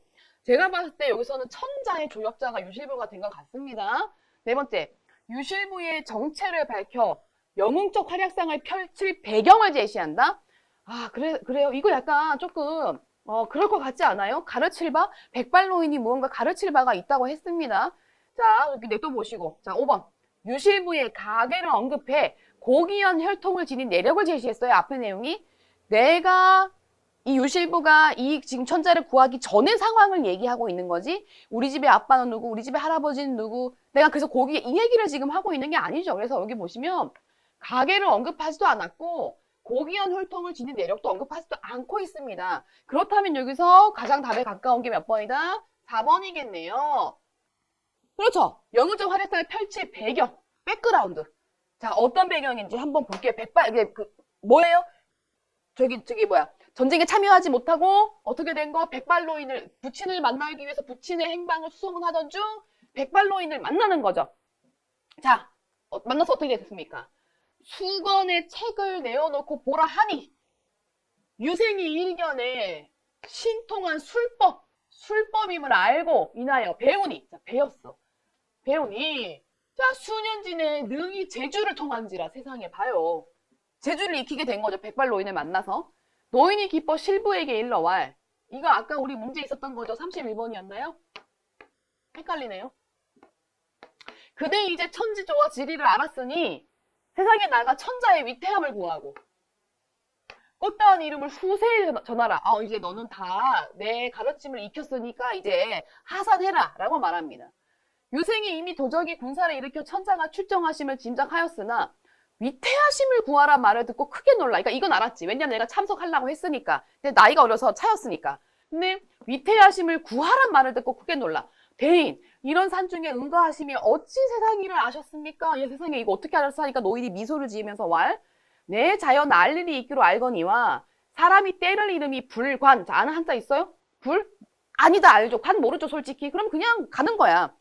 제가 봤을 때 여기서는 천자의 조력자가 유실부가 된 것 같습니다. 네 번째 유실부의 정체를 밝혀 영웅적 활약상을 펼칠 배경을 제시한다? 그래요. 이거 약간 조금, 그럴 것 같지 않아요? 가르칠 바? 백발노인이 무언가 가르칠 바가 있다고 했습니다. 자, 이렇게 냅둬 보시고. 자, 5번. 유실부의 가계를 언급해 고기현 혈통을 지닌 내력을 제시했어요. 앞의 내용이. 내가 이 유실부가 이 지금 천자를 구하기 전의 상황을 얘기하고 있는 거지. 우리 집의 아빠는 누구, 우리 집의 할아버지는 누구. 내가 그래서 거기에 이 얘기를 지금 하고 있는 게 아니죠. 그래서 여기 보시면 가계를 언급하지도 않았고 고기현 혈통을 지닌 내력도 언급하지도 않고 있습니다. 그렇다면 여기서 가장 답에 가까운 게 몇 번이다? 4번이겠네요. 그렇죠. 영의정 활약상을 펼칠 배경, 백그라운드. 자, 어떤 배경인지 한번 볼게요. 이게 뭐예요? 뭐야. 전쟁에 참여하지 못하고 어떻게 된 거? 백발노인을, 부친을 만나기 위해서 부친의 행방을 수송하던 중 백발노인을 만나는 거죠. 자, 만나서 어떻게 됐습니까? 수건에 책을 내어놓고 보라 하니 유생이 일견에 신통한 술법임을 알고 인하여 배우니, 자, 배웠어. 배우니, 자, 수년진에 능히 제주를 통한지라 세상에 봐요. 제주를 익히게 된 거죠. 백발노인을 만나서. 노인이 기뻐 실부에게 일러왈. 이거 아까 우리 문제 있었던 거죠. 31번이었나요? 헷갈리네요. 그대 이제 천지조와 지리를 알았으니 세상에 나가 천자의 위태함을 구하고 꽃다운 이름을 후세에 전하라. 이제 너는 다 내 가르침을 익혔으니까 이제 하산해라 라고 말합니다. 유생이 이미 도적이 군사를 일으켜 천자가 출정하심을 짐작하였으나 위태하심을 구하라 말을 듣고 크게 놀라. 그러니까 이건 알았지. 왜냐면 내가 참석하려고 했으니까. 근데 나이가 어려서 차였으니까. 근데 위태하심을 구하란 말을 듣고 크게 놀라. 대인, 이런 산중에 응거하심이 어찌 세상 일을 아셨습니까? 예, 세상에 이거 어떻게 알았어? 하니까 노인이 미소를 지으면서 내 자연 알 일이 있기로 알거니와 사람이 때를 이름이 불관. 자, 아는 한자 있어요? 불? 아니다 알죠. 관 모르죠 솔직히. 그럼 그냥 가는 거야.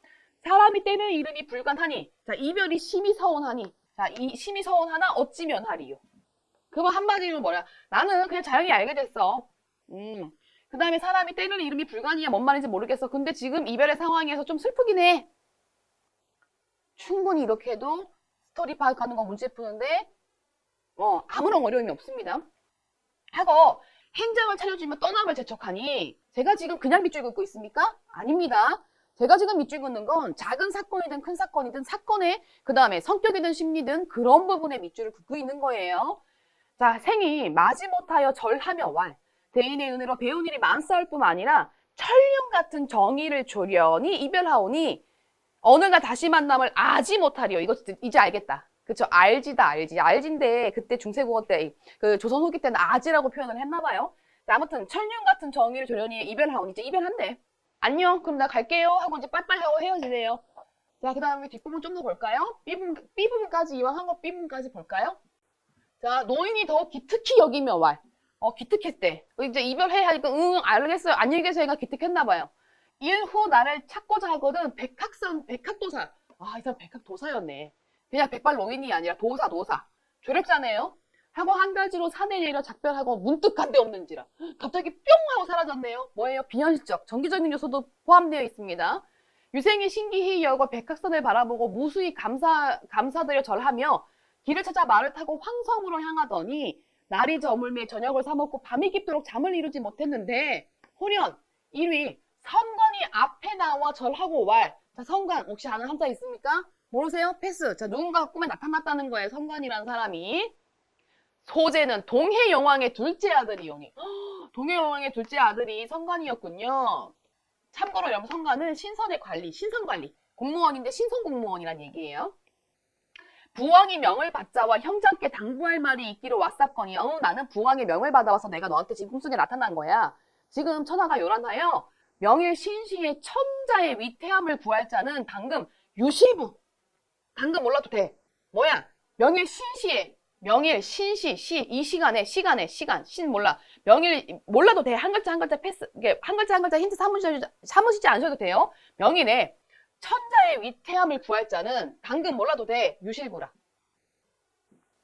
사람이 때를 이름이 불관하니. 자, 이별이 심히 서운하니. 자, 이 심히 서운하나 어찌면 하리요. 그거 한마디로 뭐야? 나는 그냥 자연히 알게 됐어. 그 다음에 사람이 때를 이름이 불관이야 뭔 말인지 모르겠어. 근데 지금 이별의 상황에서 좀 슬프긴 해. 충분히 이렇게 해도 스토리 파악하는 거 문제 푸는데 아무런 어려움이 없습니다. 하고 행장을 차려주면 떠남을 재촉하니 제가 지금 그냥 밑줄 긋고 있습니까? 아닙니다. 제가 지금 밑줄 긋는 건 작은 사건이든 큰 사건이든 사건의 그 다음에 성격이든 심리든 그런 부분에 밑줄을 긋고 있는 거예요. 자, 생이 마지못하여 절하며 대인의 은혜로 배운 일이 많사올 뿐 아니라 천륜 같은 정의를 조련히 이별하오니 어느 날 다시 만남을 아지 못하리요. 이거 이제 알겠다. 그쵸? 알지인데 그때 중세국어 때 그 조선 후기 때는 아지라고 표현을 했나봐요. 아무튼 천륜 같은 정의를 조련히 이별하오니 이제 이별한대. 안녕. 그럼 나 갈게요. 하고 이제 빠빠이 하고 헤어지네요. 자, 그 다음에 뒷부분 좀 더 볼까요? B부분까지 이왕 한 거 B부분까지 볼까요? 자, 노인이 더 기특히 여기며 기특했대. 이제 이별해 하니까 알겠어요. 안녕히 계세요. 가 기특했나봐요. 일후 나를 찾고자 하거든 백학도사. 이 사람 백학도사였네. 그냥 백발노인이 아니라 도사. 조력자네요. 하고 한 가지로 산에 내려 작별하고 문득 간데 없는지라. 갑자기 뿅 하고 사라졌네요. 뭐예요? 비현실적, 정기적인 요소도 포함되어 있습니다. 유생이 신기히 여고 백학산을 바라보고 무수히 감사드려 절하며 길을 찾아 말을 타고 황성으로 향하더니 날이 저물매 저녁을 사먹고 밤이 깊도록 잠을 이루지 못했는데 호련 1위 성관이 앞에 나와 절하고 자, 성관 혹시 아는 한자 있습니까? 모르세요? 패스. 자, 누군가 꿈에 나타났다는 거예요. 성관이라는 사람이. 소재는 동해영왕의 둘째 아들이오니. 동해영왕의 둘째 아들이 성관이었군요. 참고로 여러분 성관은 신선의 관리, 신선관리. 공무원인데 신선공무원이란 얘기예요. 부왕이 명을 받자와 형장께 당부할 말이 있기로 왔사거니 나는 부왕의 명을 받아와서 내가 너한테 지금 꿈속에 나타난 거야. 지금 천하가 요란하여 명일 신시의 천자의 위태함을 구할 자는 방금 유실부. 방금 몰라도 돼. 뭐야? 명일 신시의 명일 신시 이 시간 신 몰라. 명일 몰라도 돼. 한 글자 한 글자 패스. 이게 한 글자 한 글자 힌트 삼으시지 않으셔도 돼요. 명일에 천자의 위태함을 구할 자는 방금 몰라도 돼. 유실부라.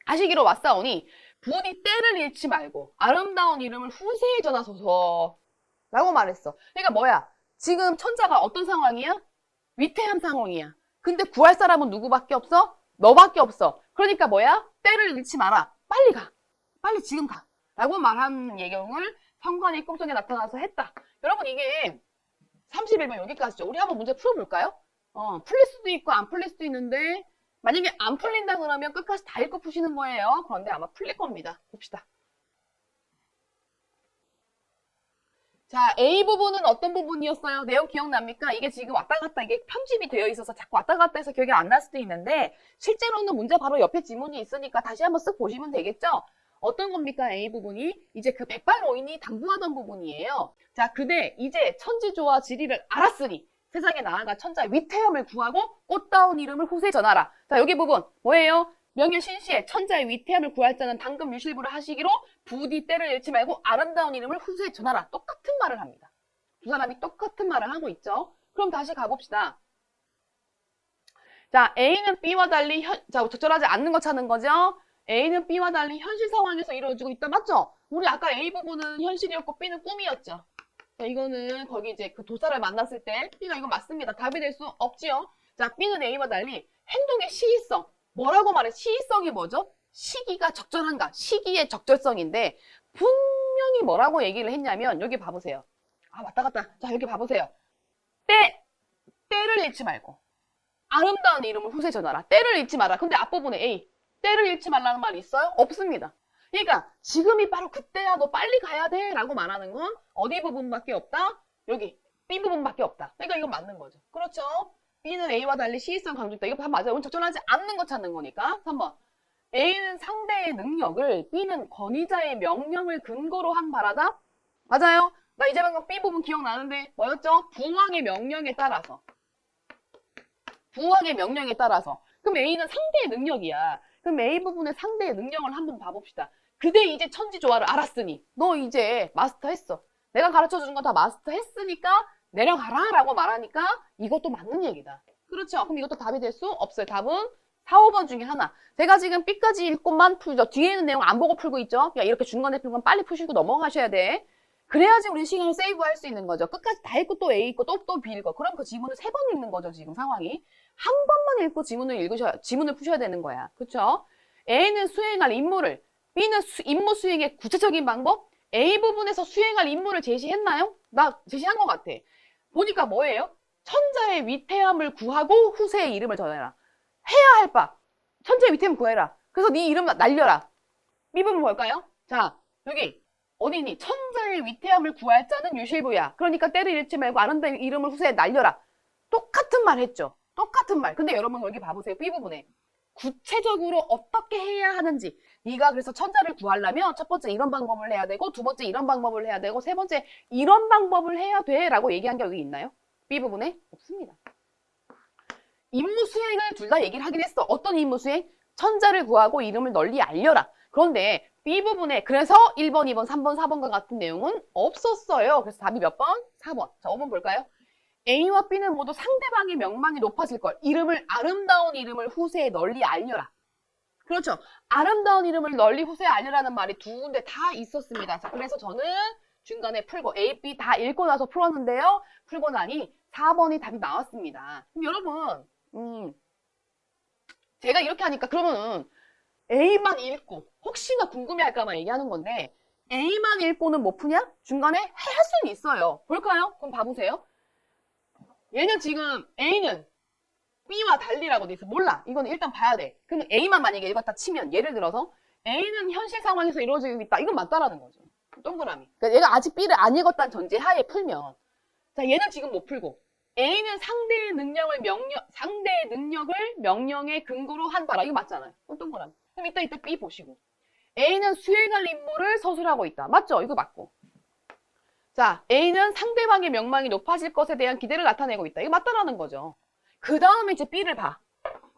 하시기로 왔사오니 부디 때를 잃지 말고 아름다운 이름을 후세에 전하소서 라고 말했어. 그러니까 뭐야? 지금 천자가 어떤 상황이야? 위태한 상황이야. 근데 구할 사람은 누구밖에 없어? 너밖에 없어. 그러니까 뭐야? 때를 잃지 마라. 빨리 가. 빨리 지금 가. 라고 말하는 예경을 성관이 꿈속에 나타나서 했다. 여러분 이게 31번 여기까지죠. 우리 한번 문제 풀어볼까요? 풀릴 수도 있고 안 풀릴 수도 있는데 만약에 안 풀린다 그러면 끝까지 다 읽고 푸시는 거예요. 그런데 아마 풀릴 겁니다. 봅시다. 자, A 부분은 어떤 부분이었어요? 내용 기억납니까? 이게 지금 왔다 갔다 이게 편집이 되어 있어서 자꾸 왔다 갔다 해서 기억이 안 날 수도 있는데 실제로는 문제 바로 옆에 지문이 있으니까 다시 한번 쓱 보시면 되겠죠? 어떤 겁니까? A 부분이 이제 그 백발노인이 당부하던 부분이에요. 자, 그대 이제 천지조와 지리를 알았으니 세상에 나아가 천자의 위태함을 구하고 꽃다운 이름을 후세에 전하라. 자, 여기 부분 뭐예요? 명예신시에 천자의 위태함을 구할 자는 당금 유실부를 하시기로 부디 때를 잃지 말고 아름다운 이름을 후세에 전하라. 똑같은 말을 합니다. 두 사람이 똑같은 말을 하고 있죠. 그럼 다시 가봅시다. 자, A는 B와 달리 적절하지 않는 거 찾는 거죠. A는 B와 달리 현실 상황에서 이루어지고 있다. 맞죠? 우리 아까 A 부분은 현실이었고 B는 꿈이었죠. 자, 이거는 거기 이제 그 도사를 만났을 때 B가 이거 맞습니다. 답이 될 수 없지요. 자, B는 A와 달리 행동의 시의성. 뭐라고 말해? 시의성이 뭐죠? 시기가 적절한가? 시기의 적절성인데 분명히 뭐라고 얘기를 했냐면 여기 봐보세요. 아, 왔다 갔다. 자, 여기 봐보세요. 때를 잃지 말고 아름다운 이름을 후세에 전하라. 때를 잃지 마라. 근데 앞부분에 A 때를 잃지 말라는 말이 있어요? 없습니다. 그러니까 지금이 바로 그때야. 너 빨리 가야 돼 라고 말하는 건 어디 부분밖에 없다? 여기 B 부분밖에 없다. 그러니까 이건 맞는 거죠. 그렇죠? B는 A와 달리 시의성 강조있다. 이거 맞아요. 이건 적절하지 않는 거 찾는 거니까. 3번. A는 상대의 능력을 B는 권위자의 명령을 근거로 한 바라다. 맞아요. 나 이제 방금 B 부분 기억나는데 뭐였죠? 부왕의 명령에 따라서. 부왕의 명령에 따라서. 그럼 A는 상대의 능력이야. 그럼 A 부분의 상대의 능력을 한번 봐봅시다. 그대 이제 천지조화를 알았으니 너 이제 마스터했어. 내가 가르쳐주는 거 다 마스터했으니까 내려가라 라고 말하니까 이것도 맞는 얘기다. 그렇죠? 그럼 이것도 답이 될 수 없어요. 답은 4, 5번 중에 하나. 제가 지금 B까지 읽고만 풀죠. 뒤에 있는 내용 안 보고 풀고 있죠? 야, 이렇게 중간에 풀고 빨리 푸시고 넘어가셔야 돼. 그래야지 우리 시간을 세이브할 수 있는 거죠. 끝까지 다 읽고 또 A 읽고 또 B 읽고. 그럼 그 지문을 3번 읽는 거죠. 지금 상황이. 한 번만 읽고 지문을 푸셔야 되는 거야. 그렇죠? A는 수행할 임무를, B는 임무 수행의 구체적인 방법, A 부분에서 수행할 임무를 제시했나요? 나 제시한 것 같아. 보니까 뭐예요? 천자의 위태함을 구하고 후세의 이름을 전해라. 해야 할 바. 천자의 위태함을 구해라. 그래서 네 이름 날려라. B 부분 뭘까요? 자, 여기 어디니? 천자의 위태함을 구할 자는 유실부야. 그러니까 때를 잃지 말고 아름다운 이름을 후세에 날려라. 똑같은 말 했죠. 똑같은 말. 근데 여러분 여기 봐보세요. B 부분에. 구체적으로 어떻게 해야 하는지. 네가 그래서 천자를 구하려면 첫 번째 이런 방법을 해야 되고 두 번째 이런 방법을 해야 되고 세 번째 이런 방법을 해야 돼 라고 얘기한 게 여기 있나요? B 부분에? 없습니다. 임무 수행을 둘 다 얘기를 하긴 했어. 어떤 임무 수행? 천자를 구하고 이름을 널리 알려라. 그런데 B 부분에 그래서 1번, 2번, 3번, 4번과 같은 내용은 없었어요. 그래서 답이 몇 번? 4번. 자, 5번 볼까요? A와 B는 모두 상대방의 명망이 높아질 걸. 아름다운 이름을 후세에 널리 알려라. 그렇죠. 아름다운 이름을 널리 후세에 알려라는 말이 두 군데 다 있었습니다. 자, 그래서 저는 중간에 풀고 A, B 다 읽고 나서 풀었는데요. 풀고 나니 4번이 답이 나왔습니다. 그럼 여러분, 제가 이렇게 하니까 그러면은 A만 읽고 혹시나 궁금해할까봐 얘기하는 건데 A만 읽고는 못 푸냐? 중간에 할 수는 있어요. 볼까요? 그럼 봐보세요. 얘는 지금 A는 B와 달리라고 돼 있어. 몰라. 이거는 일단 봐야 돼. 그럼 A만 만약에 읽었다 치면 예를 들어서 A는 현실 상황에서 이루어지고 있다. 이건 맞다라는 거죠. 동그라미. 그러니까 얘가 아직 B를 안 읽었다는 전제 하에 풀면 자, 얘는 지금 못 풀고 A는 상대의 능력을 명령의 근거로 한 바라. 이거 맞잖아요. 동그라미. 그럼 이따 B 보시고 A는 수행할 임무를 서술하고 있다. 맞죠? 이거 맞고. 자, A는 상대방의 명망이 높아질 것에 대한 기대를 나타내고 있다. 이거 맞다라는 거죠. 그 다음에 이제 B를 봐.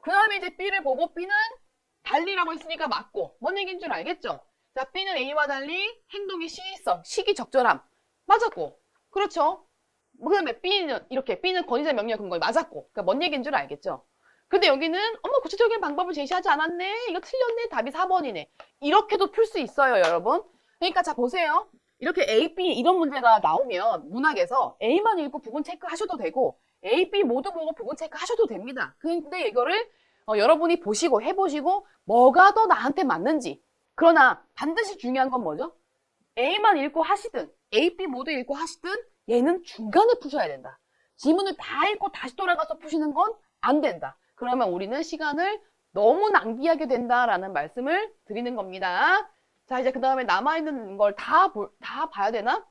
그 다음에 이제 B를 보고 B는 달리라고 했으니까 맞고. 뭔 얘기인 줄 알겠죠? 자, B는 A와 달리 행동의 시의성, 시기 적절함. 맞았고. 그렇죠? 그 다음에 B는 권위자 명령 근거에 맞았고. 그러니까 뭔 얘기인 줄 알겠죠? 근데 여기는 구체적인 방법을 제시하지 않았네. 이거 틀렸네. 답이 4번이네. 이렇게도 풀 수 있어요, 여러분. 그러니까 자, 보세요. 이렇게 A, B 이런 문제가 나오면 문학에서 A만 읽고 부분 체크하셔도 되고 A, B 모두 보고 부분 체크하셔도 됩니다. 근데 이거를 여러분이 보시고 해보시고 뭐가 더 나한테 맞는지. 그러나 반드시 중요한 건 뭐죠? A만 읽고 하시든 A, B 모두 읽고 하시든 얘는 중간에 푸셔야 된다. 지문을 다 읽고 다시 돌아가서 푸시는 건 안 된다. 그러면 우리는 시간을 너무 낭비하게 된다라는 말씀을 드리는 겁니다. 자, 이제 그 다음에 남아있는 걸 다 봐야 되나?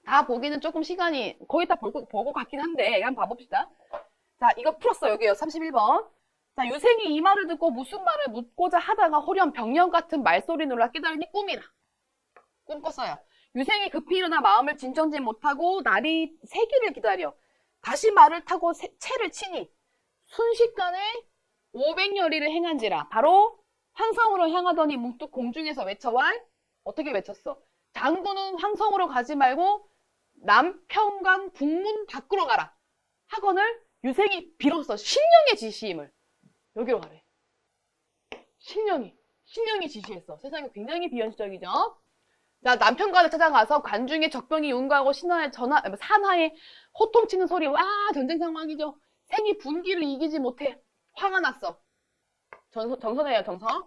다 보기는 조금 시간이 거의 다 보고 같긴 한데 한번 봐봅시다. 자, 이거 풀었어. 여기요. 31번. 자, 유생이 이 말을 듣고 무슨 말을 묻고자 하다가 호련 병력 같은 말소리 놀라 깨달으니 꿈이라. 꿈 꿨어요. 유생이 급히 일어나 마음을 진정지 못하고 날이 새기를 기다려 다시 말을 타고 채를 치니 순식간에 500여리를 행한지라. 바로 황성으로 향하더니 문득 공중에서 외쳐왈. 어떻게 외쳤어? 장군은 황성으로 가지 말고 남평강 북문 밖으로 가라. 하거늘 유생이 빌었어. 신령의 지시임을. 여기로 가래. 신령이 지시했어. 세상이 굉장히 비현실적이죠. 자, 남편관을 찾아가서 관중의 적병이 윤거하고 산하에 호통치는 소리. 와, 전쟁 상황이죠. 생이 분기를 이기지 못해 화가 났어. 정선해요, 정선.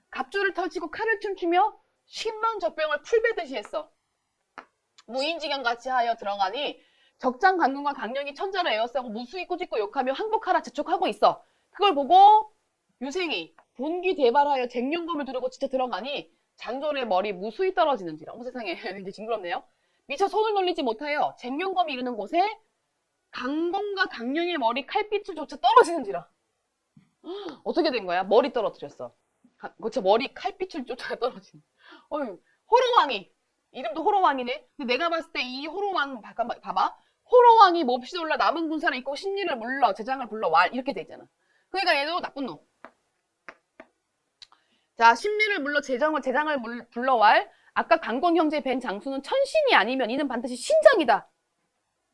갑주를 펼치고 칼을 춤추며 10만 적병을 풀베듯이 했어. 무인지경 같이 하여 들어가니 적장 관군과 강령이 천자를 에워싸고 무수히 꾸짖고 욕하며 항복하라 재촉하고 있어. 그걸 보고 유생이 분기 대발하여 쟁룡검을 두르고 진짜 들어가니 장졸의 머리 무수히 떨어지는지라. 어머 세상에 이제 징그럽네요. 미처 손을 놀리지 못하여 쟁룡검이 이르는 곳에 강공과 강령의 머리 칼빛을 조차 떨어지는지라. 어떻게 된 거야? 머리 떨어뜨렸어. 그쵸, 머리 칼빛을 쫓아 떨어지는. 호로왕이 이름도 호로왕이네. 근데 내가 봤을 때 이 호로왕 봐봐. 호로왕이 몹시 올라 남은 군사를 입고 심리를 물러 제장을 불러 왈 이렇게 돼 있잖아. 그러니까 얘도 나쁜 놈. 자, 심리를 물러 제장을 불러 왈. 아까 강공 형제 벤 장수는 천신이 아니면 이는 반드시 신장이다.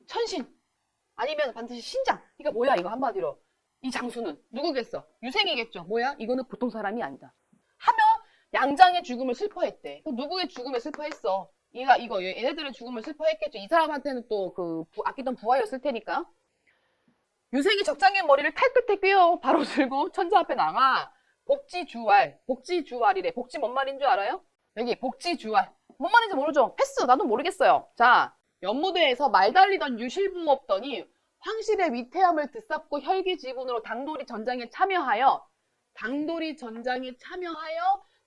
천신 아니면 반드시 신장. 그러니까 뭐야 이거 한마디로. 이 장수는 누구겠어? 유생이겠죠. 뭐야? 이거는 보통 사람이 아니다. 하며 양장의 죽음을 슬퍼했대. 누구의 죽음을 슬퍼했어? 얘네들의 죽음을 슬퍼했겠죠. 이 사람한테는 또 아끼던 부하였을 테니까. 유생이 적장의 머리를 탈끝에 꿰어 바로 들고 천자 앞에 나가 복지주왈이래. 복지 뭔 말인 줄 알아요? 여기 복지주왈. 뭔 말인지 모르죠? 패스. 나도 모르겠어요. 자, 연무대에서 말 달리던 유실부 없더니 황실의 위태함을 듣잡고 혈기 지분으로 당돌이 전장에 참여하여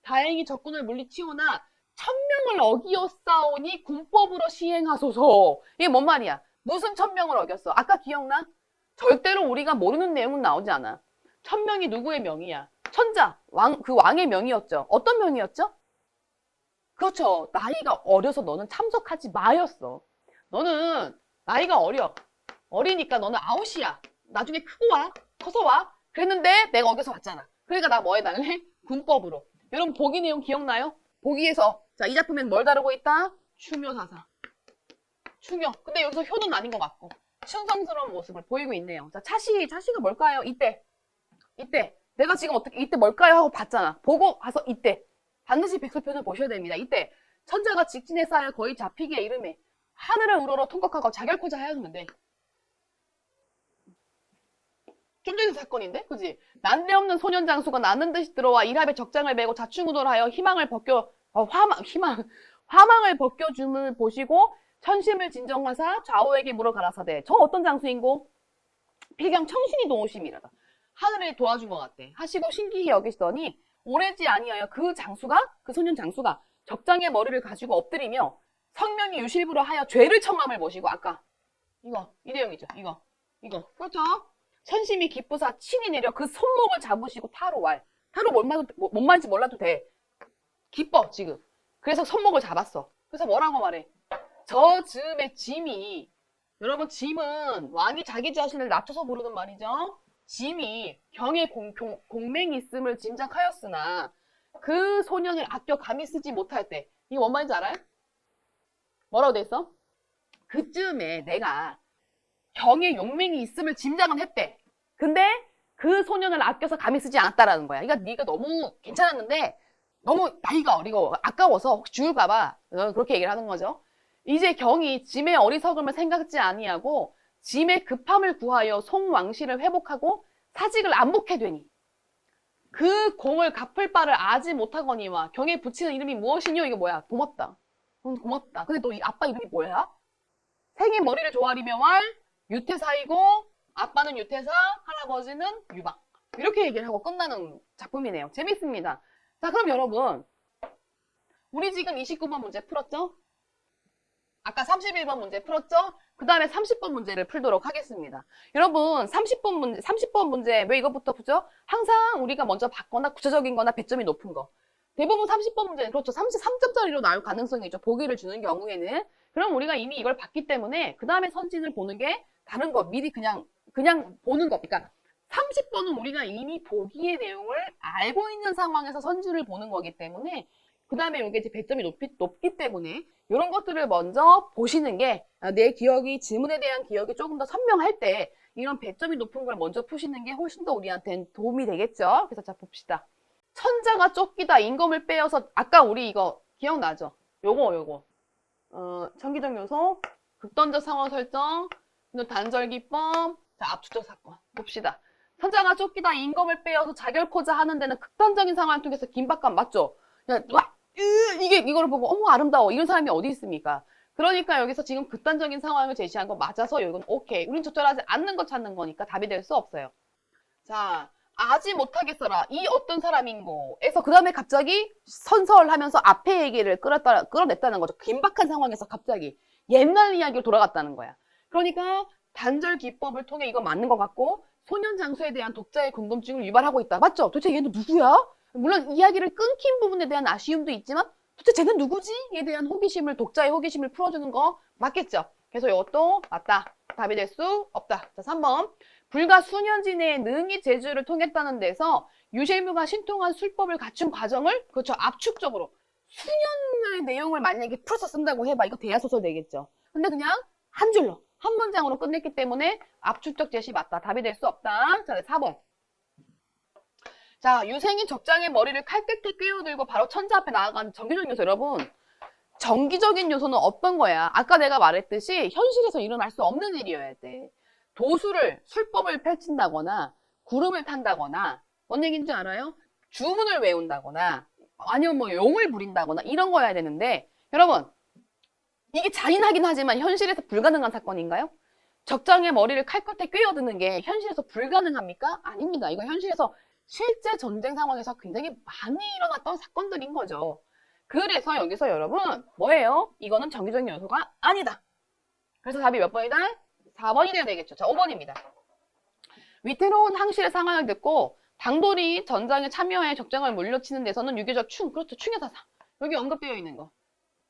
다행히 적군을 물리치우나 천명을 어기었사오니 군법으로 시행하소서. 이게 뭔 말이야? 무슨 천명을 어겼어? 아까 기억나? 절대로 우리가 모르는 내용은 나오지 않아. 천명이 누구의 명이야? 천자, 그 왕의 명이었죠. 어떤 명이었죠? 그렇죠. 나이가 어려서 너는 참석하지 마였어. 너는 나이가 어리니까 너는 아웃이야. 나중에 커서 와. 그랬는데 내가 어겨서 왔잖아. 그러니까 나 뭐 해달래? 군법으로. 여러분 보기 내용 기억나요? 보기에서 자, 이 작품엔 뭘 다루고 있다? 추묘사사. 추묘. 근데 여기서 효는 아닌 것 같고 충성스러운 모습을 보이고 있네요. 자, 차시가 뭘까요? 이때 내가 지금 이때 뭘까요? 하고 봤잖아. 보고 가서 이때 반드시 백설편을 보셔야 됩니다. 이때 천자가 직진에 쌓여 거의 잡히기에 이름에 하늘을 우러러 통곡하고 자결코자 하였는데 좀 전에 사건인데? 그지? 난데없는 소년 장수가 나는 듯이 들어와 일합에 적장을 메고 자충우돌하여 화망을 벗겨줌을 보시고 천심을 진정하사 좌우에게 물어 가라사대. 저 어떤 장수인고? 필경 청신이 도우심이라다. 하늘을 도와준 것 같대. 하시고 신기히 여기시더니 오래지 아니하여 그 소년 장수가 적장의 머리를 가지고 엎드리며 성명이 유실부로 하여 죄를 청함을 모시고 아까 이 내용이죠. 이거 그렇죠? 천심이 기쁘사 친히 내려 그 손목을 잡으시고 타로 뭔 말인지 몰라도 돼. 기뻐 지금. 그래서 손목을 잡았어. 그래서 뭐라고 말해? 저 즈음에 짐이, 여러분 짐은 왕이 자기 자신을 낮춰서 부르는 말이죠. 짐이 경에 공맹이 있음을 짐작하였으나 그 소년을 아껴 감히 쓰지 못할 때. 이게 뭔 말인지 알아요? 뭐라고 돼 있어? 그쯤에 내가 경에 용맹이 있음을 짐작은 했대. 근데 그 소년을 아껴서 감히 쓰지 않았다라는 거야. 그러니까 네가 너무 괜찮았는데 너무 나이가 어리고 아까워서 혹시 죽을까봐 그렇게 얘기를 하는 거죠. 이제 경이 짐의 어리석음을 생각지 아니하고 짐의 급함을 구하여 송왕실을 회복하고 사직을 안복해 되니 그 공을 갚을 바를 아지 못하거니와 경에 붙이는 이름이 무엇이뇨? 이게 뭐야? 고맙다. 고맙다. 근데 너 이 아빠 이름이 뭐야? 생의 머리를 조아리며 왈 유태사이고 아빠는 유태사, 할아버지는 유방. 이렇게 얘기를 하고 끝나는 작품이네요. 재밌습니다. 자, 그럼 여러분, 우리 지금 29번 문제 풀었죠? 아까 31번 문제 풀었죠? 그 다음에 30번 문제를 풀도록 하겠습니다. 여러분, 30번 문제, 왜 이것부터 푸죠? 항상 우리가 먼저 받거나 구체적인 거나 배점이 높은 거. 대부분 30번 문제는 그렇죠. 33점짜리로 나올 가능성이 있죠. 보기를 주는 경우에는. 그럼 우리가 이미 이걸 봤기 때문에 그 다음에 선진을 보는 게 다른 거 미리 그냥 보는 거. 그러니까 30번은 우리가 이미 보기의 내용을 알고 있는 상황에서 선진을 보는 거기 때문에 그 다음에 이게 이제 배점이 높기 때문에 이런 것들을 먼저 보시는 게 내 기억이, 지문에 대한 기억이 조금 더 선명할 때 이런 배점이 높은 걸 먼저 푸시는 게 훨씬 더 우리한테는 도움이 되겠죠. 그래서 자 봅시다. 천자가 쫓기다 임금을 빼어서 아까 우리 이거 기억나죠? 요거 청기적 요소, 극단적 상황 설정, 단절 기법, 자 압축적 사건 봅시다. 천자가 쫓기다 임금을 빼어서 자결코자 하는 데는 극단적인 상황을 통해서 긴박감 맞죠? 이거를 보고 어머 아름다워 이런 사람이 어디 있습니까? 그러니까 여기서 지금 극단적인 상황을 제시한 거 맞아서 이건 오케이. 우린 적절하지 않는 거 찾는 거니까 답이 될 수 없어요. 자, 아지 못하겠어라. 이 어떤 사람인고?에서 그 다음에 갑자기 선설하면서 앞에 얘기를 끌어냈다는 거죠. 긴박한 상황에서 갑자기 옛날 이야기로 돌아갔다는 거야. 그러니까 단절 기법을 통해 이거 맞는 것 같고 소년 장수에 대한 독자의 궁금증을 유발하고 있다. 맞죠? 도대체 얘는 누구야? 물론 이야기를 끊긴 부분에 대한 아쉬움도 있지만 도대체 쟤는 누구지? 에 대한 호기심을, 독자의 호기심을 풀어주는 거 맞겠죠? 그래서 이것도 맞다. 답이 될 수 없다. 자, 3번. 불과 수년 지내에 능히 제주를 통했다는 데서 유실무가 신통한 술법을 갖춘 과정을 그렇죠. 압축적으로 수년의 내용을 만약에 풀어서 쓴다고 해봐. 이거 대하소설 되겠죠. 근데 그냥 한 줄로, 한 문장으로 끝냈기 때문에 압축적 제시 맞다. 답이 될 수 없다. 자, 4번. 자, 유생이 적장의 머리를 칼 끝에 끼어들고 바로 천자 앞에 나아가는 정기적인 요소. 여러분, 정기적인 요소는 어떤 거야? 아까 내가 말했듯이 현실에서 일어날 수 없는 일이어야 돼. 술법을 펼친다거나 구름을 탄다거나 뭔 얘기인지 알아요? 주문을 외운다거나 아니면 뭐 용을 부린다거나 이런 거여야 되는데 여러분, 이게 잔인하긴 하지만 현실에서 불가능한 사건인가요? 적장의 머리를 칼 끝에 끼어드는 게 현실에서 불가능합니까? 아닙니다. 이거 현실에서 실제 전쟁 상황에서 굉장히 많이 일어났던 사건들인 거죠. 그래서 여기서 여러분 뭐예요? 이거는 정기적인 요소가 아니다. 그래서 답이 몇 번이다? 4번이 되어야 되겠죠. 자, 5번입니다. 위태로운 항실의 상황을 듣고 당돌이 전장에 참여해 적장을 물려치는 데서는 유교적 충, 그렇죠. 충의 사상. 여기 언급되어 있는 거.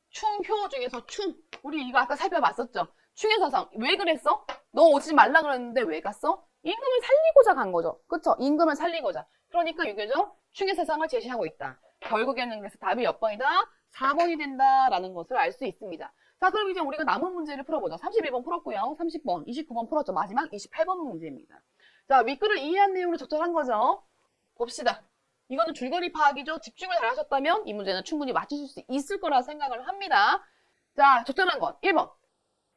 충효 중에서 충. 우리 이거 아까 살펴봤었죠. 충의 사상. 왜 그랬어? 너 오지 말라 그랬는데 왜 갔어? 임금을 살리고자 간 거죠. 그쵸? 임금을 살리고자. 그러니까 유교적 충의 사상을 제시하고 있다. 결국에는 그래서 답이 몇 번이다? 4번이 된다라는 것을 알 수 있습니다. 자, 그럼 이제 우리가 남은 문제를 풀어보죠. 31번 풀었고요. 30번, 29번 풀었죠. 마지막 28번 문제입니다. 자, 윗글을 이해한 내용으로 적절한 거죠. 봅시다. 이거는 줄거리 파악이죠. 집중을 잘 하셨다면 이 문제는 충분히 맞추실 수 있을 거라 생각을 합니다. 자, 적절한 건 1번.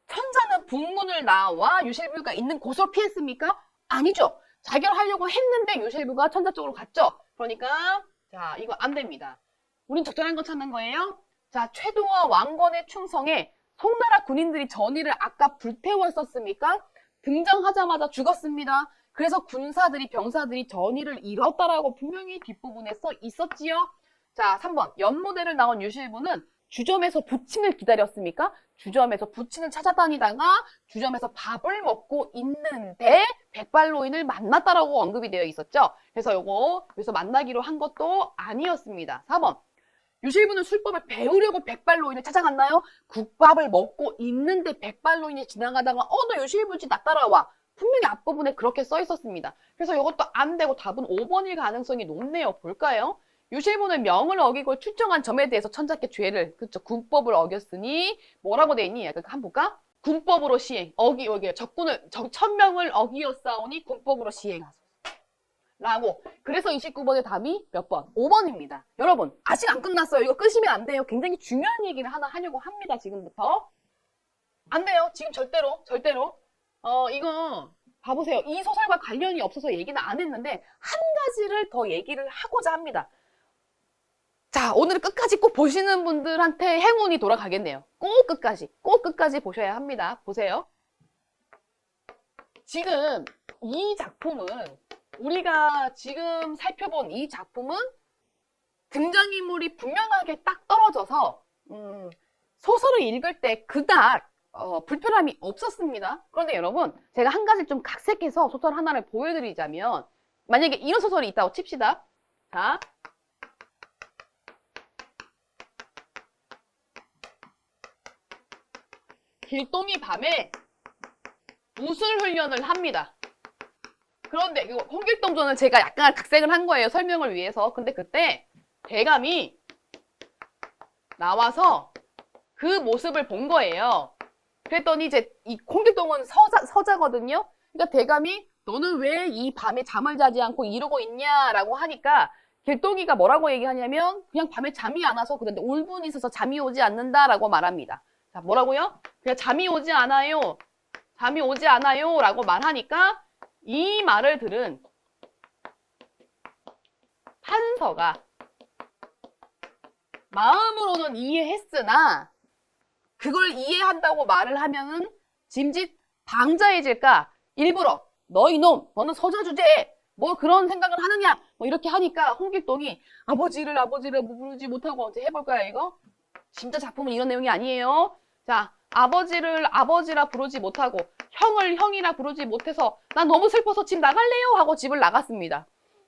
천자는 북문을 나와 유실부가 있는 곳으로 피했습니까? 아니죠. 자결하려고 했는데 유실부가 천자 쪽으로 갔죠. 그러니까 자, 이거 안 됩니다. 우린 적절한 거 찾는 거예요. 자, 최동화 왕건의 충성에 송나라 군인들이 전의를 아까 불태웠었습니까? 등장하자마자 죽었습니다. 그래서 군사들이, 병사들이 전의를 잃었다라고 분명히 뒷부분에 써 있었지요. 자, 3번. 연무대를 나온 유실부는 주점에서 부친을 기다렸습니까? 주점에서 부친을 찾아다니다가 주점에서 밥을 먹고 있는데 백발노인을 만났다라고 언급이 되어 있었죠. 그래서 요거 여기서 만나기로 한 것도 아니었습니다. 4번. 유실부는 술법을 배우려고 백발노인을 찾아갔나요? 국밥을 먹고 있는데 백발노인이 지나가다가 너 유실부지 나 따라와. 분명히 앞부분에 그렇게 써 있었습니다. 그래서 이것도 안 되고 답은 5번일 가능성이 높네요. 볼까요? 유실부는 명을 어기고 출정한 점에 대해서 천자께 죄를, 그쵸, 군법을 어겼으니 뭐라고 돼 있니? 한번 볼까? 군법으로 시행, 천명을 어기었사오니 군법으로 시행하소서. 라고. 그래서 29번의 답이 몇 번? 5번입니다. 여러분, 아직 안 끝났어요. 이거 끄시면 안 돼요. 굉장히 중요한 얘기를 하나 하려고 합니다. 지금부터. 안 돼요. 지금 절대로. 이거 봐보세요. 이 소설과 관련이 없어서 얘기는 안 했는데 한 가지를 더 얘기를 하고자 합니다. 자, 오늘 끝까지 꼭 보시는 분들한테 행운이 돌아가겠네요. 꼭 끝까지 보셔야 합니다. 보세요. 지금 이 작품은 우리가 지금 살펴본 이 작품은 등장인물이 분명하게 딱 떨어져서 소설을 읽을 때 그닥 불편함이 없었습니다. 그런데 여러분, 제가 한 가지 좀 각색해서 소설 하나를 보여드리자면, 만약에 이런 소설이 있다고 칩시다. 자, 길동이 밤에 무술 훈련을 합니다. 그런데 이거 홍길동전은 제가 약간 각색을 한 거예요. 설명을 위해서. 근데 그때 대감이 나와서 그 모습을 본 거예요. 그랬더니 이제 이 홍길동은 서자거든요. 그러니까 대감이 너는 왜 이 밤에 잠을 자지 않고 이러고 있냐라고 하니까 길동이가 뭐라고 얘기하냐면 그냥 밤에 잠이 안 와서 그런데 울분이 있어서 잠이 오지 않는다라고 말합니다. 자, 뭐라고요? 그냥 잠이 오지 않아요. 잠이 오지 않아요 라고 말하니까 이 말을 들은 판서가 마음으로는 이해했으나 그걸 이해한다고 말을 하면은 짐짓 방자해질까 일부러 너 이놈 너는 서자 주제에 뭐 그런 생각을 하느냐 뭐 이렇게 하니까 홍길동이 아버지를 부르지 못하고 어째 해볼까요 이거? 진짜 작품은 이런 내용이 아니에요. 자, 아버지를 아버지라 부르지 못하고 형을 형이라 부르지 못해서 난 너무 슬퍼서 집 나갈래요 하고 집을 나갔습니다.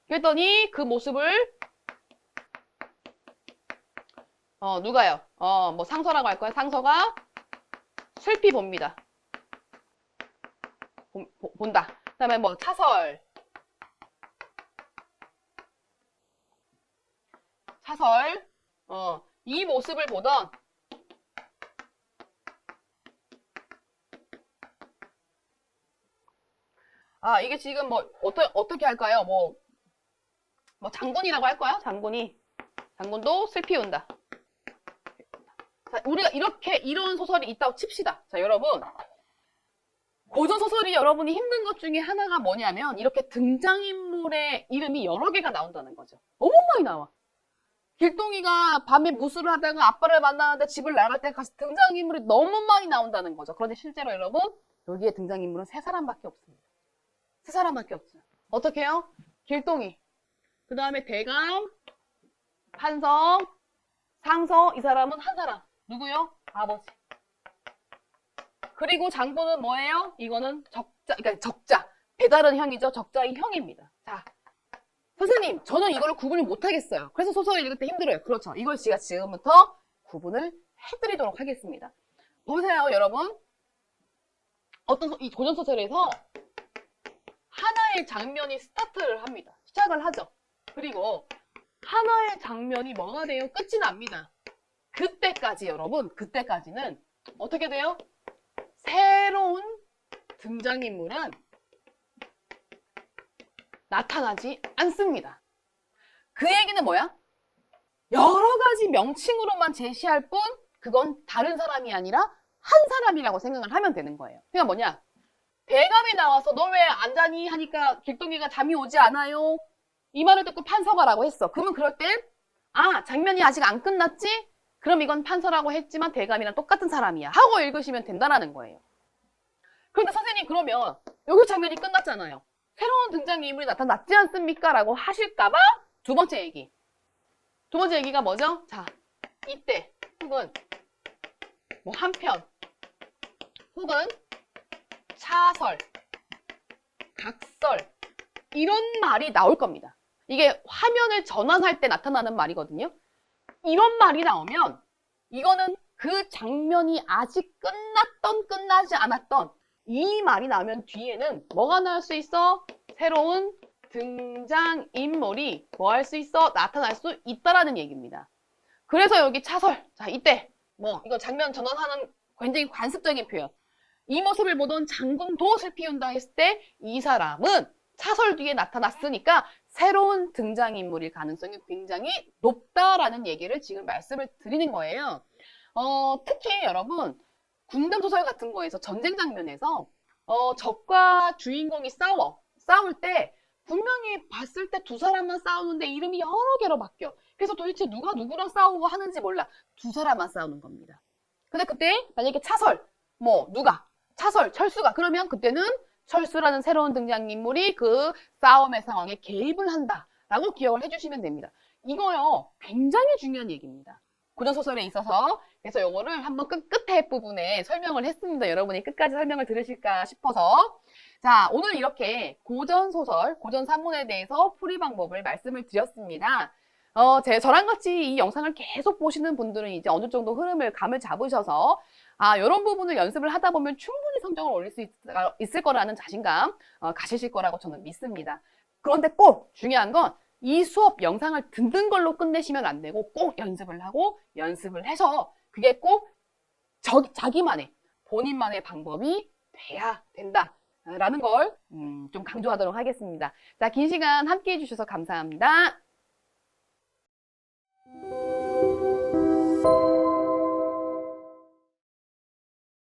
그랬더니 그 모습을 누가요? 뭐 상서라고 할 거야. 상서가 슬피 봅니다. 본다. 그 다음에 뭐 차설. 이 모습을 보던 이게 지금 뭐 어떻게 할까요? 뭐 장군이라고 할 거야? 장군도 슬피 운다. 자, 우리가 이런 소설이 있다고 칩시다. 자, 여러분. 고전 소설이 여러분이 힘든 것 중에 하나가 뭐냐면 이렇게 등장인물의 이름이 여러 개가 나온다는 거죠. 너무 많이 나와. 길동이가 밤에 무술을 하다가 아빠를 만나는데 집을 나갈 때 가서 등장인물이 너무 많이 나온다는 거죠. 그런데 실제로 여러분 여기에 등장인물은 3사람밖에 없습니다. 3사람밖에 없어요. 어떻게 해요? 길동이, 그 다음에 대감, 판성, 상서, 이 사람은 한 사람. 누구요? 아버지. 그리고 장군은 뭐예요? 이거는 그러니까 적자. 배다른 형이죠. 적자의 형입니다. 자, 선생님, 저는 이걸 구분을 못하겠어요. 그래서 소설을 읽을 때 힘들어요. 그렇죠. 이걸 제가 지금부터 구분을 해드리도록 하겠습니다. 보세요, 여러분. 이 고전 소설에서 하나의 장면이 스타트를 합니다. 시작을 하죠. 그리고 하나의 장면이 뭐가 돼요? 끝이 납니다. 그때까지 여러분, 그때까지는 어떻게 돼요? 새로운 등장인물은 나타나지 않습니다. 그 얘기는 뭐야? 여러 가지 명칭으로만 제시할 뿐 그건 다른 사람이 아니라 한 사람이라고 생각을 하면 되는 거예요. 그러니까 뭐냐? 대감이 나와서 너 왜 안 자니? 하니까 길동이가 잠이 오지 않아요. 이 말을 듣고 판서가라고 했어. 그러면 그럴 때 장면이 아직 안 끝났지? 그럼 이건 판서라고 했지만 대감이랑 똑같은 사람이야 하고 읽으시면 된다는 거예요. 그런데 선생님 그러면 여기 장면이 끝났잖아요. 새로운 등장인물이 나타났지 않습니까? 라고 하실까봐 두 번째 얘기. 두 번째 얘기가 뭐죠? 자, 이때 혹은 뭐 한편 혹은 차설, 각설 이런 말이 나올 겁니다. 이게 화면을 전환할 때 나타나는 말이거든요. 이런 말이 나오면 이거는 그 장면이 아직 끝났던 끝나지 않았던 이 말이 나오면 뒤에는 뭐가 나올 수 있어? 새로운 등장인물이 뭐 할 수 있어? 나타날 수 있다라는 얘기입니다. 그래서 여기 차설. 자, 이때 이거 장면 전환하는 굉장히 관습적인 표현. 이 모습을 보던 장군도 슬피 운다 했을 때 이 사람은 차설 뒤에 나타났으니까 새로운 등장인물일 가능성이 굉장히 높다라는 얘기를 지금 말씀을 드리는 거예요. 특히 여러분 군담 소설 같은 거에서 전쟁 장면에서 적과 주인공이 싸울 때 분명히 봤을 때 두 사람만 싸우는데 이름이 여러 개로 바뀌어. 그래서 도대체 누가 누구랑 싸우고 하는지 몰라. 두 사람만 싸우는 겁니다. 근데 그때 만약에 차설, 누가? 차설, 철수가. 그러면 그때는 철수라는 새로운 등장인물이 그 싸움의 상황에 개입을 한다라고 기억을 해주시면 됩니다. 이거요, 굉장히 중요한 얘기입니다. 고전소설에 있어서. 그래서 요거를 한번 끝에 부분에 설명을 했습니다. 여러분이 끝까지 설명을 들으실까 싶어서. 자, 오늘 이렇게 고전소설, 고전산문에 대해서 풀이 방법을 말씀을 드렸습니다. 저랑 같이 이 영상을 계속 보시는 분들은 이제 어느 정도 감을 잡으셔서, 이런 부분을 연습을 하다 보면 충분히 성적을 올릴 수 있을 거라는 자신감, 가지실 거라고 저는 믿습니다. 그런데 꼭 중요한 건 이 수업 영상을 듣는 걸로 끝내시면 안 되고 꼭 연습을 하고 연습을 해서 그게 꼭 자기만의, 본인만의 방법이 돼야 된다라는 걸 좀 강조하도록 하겠습니다. 자, 긴 시간 함께 해주셔서 감사합니다.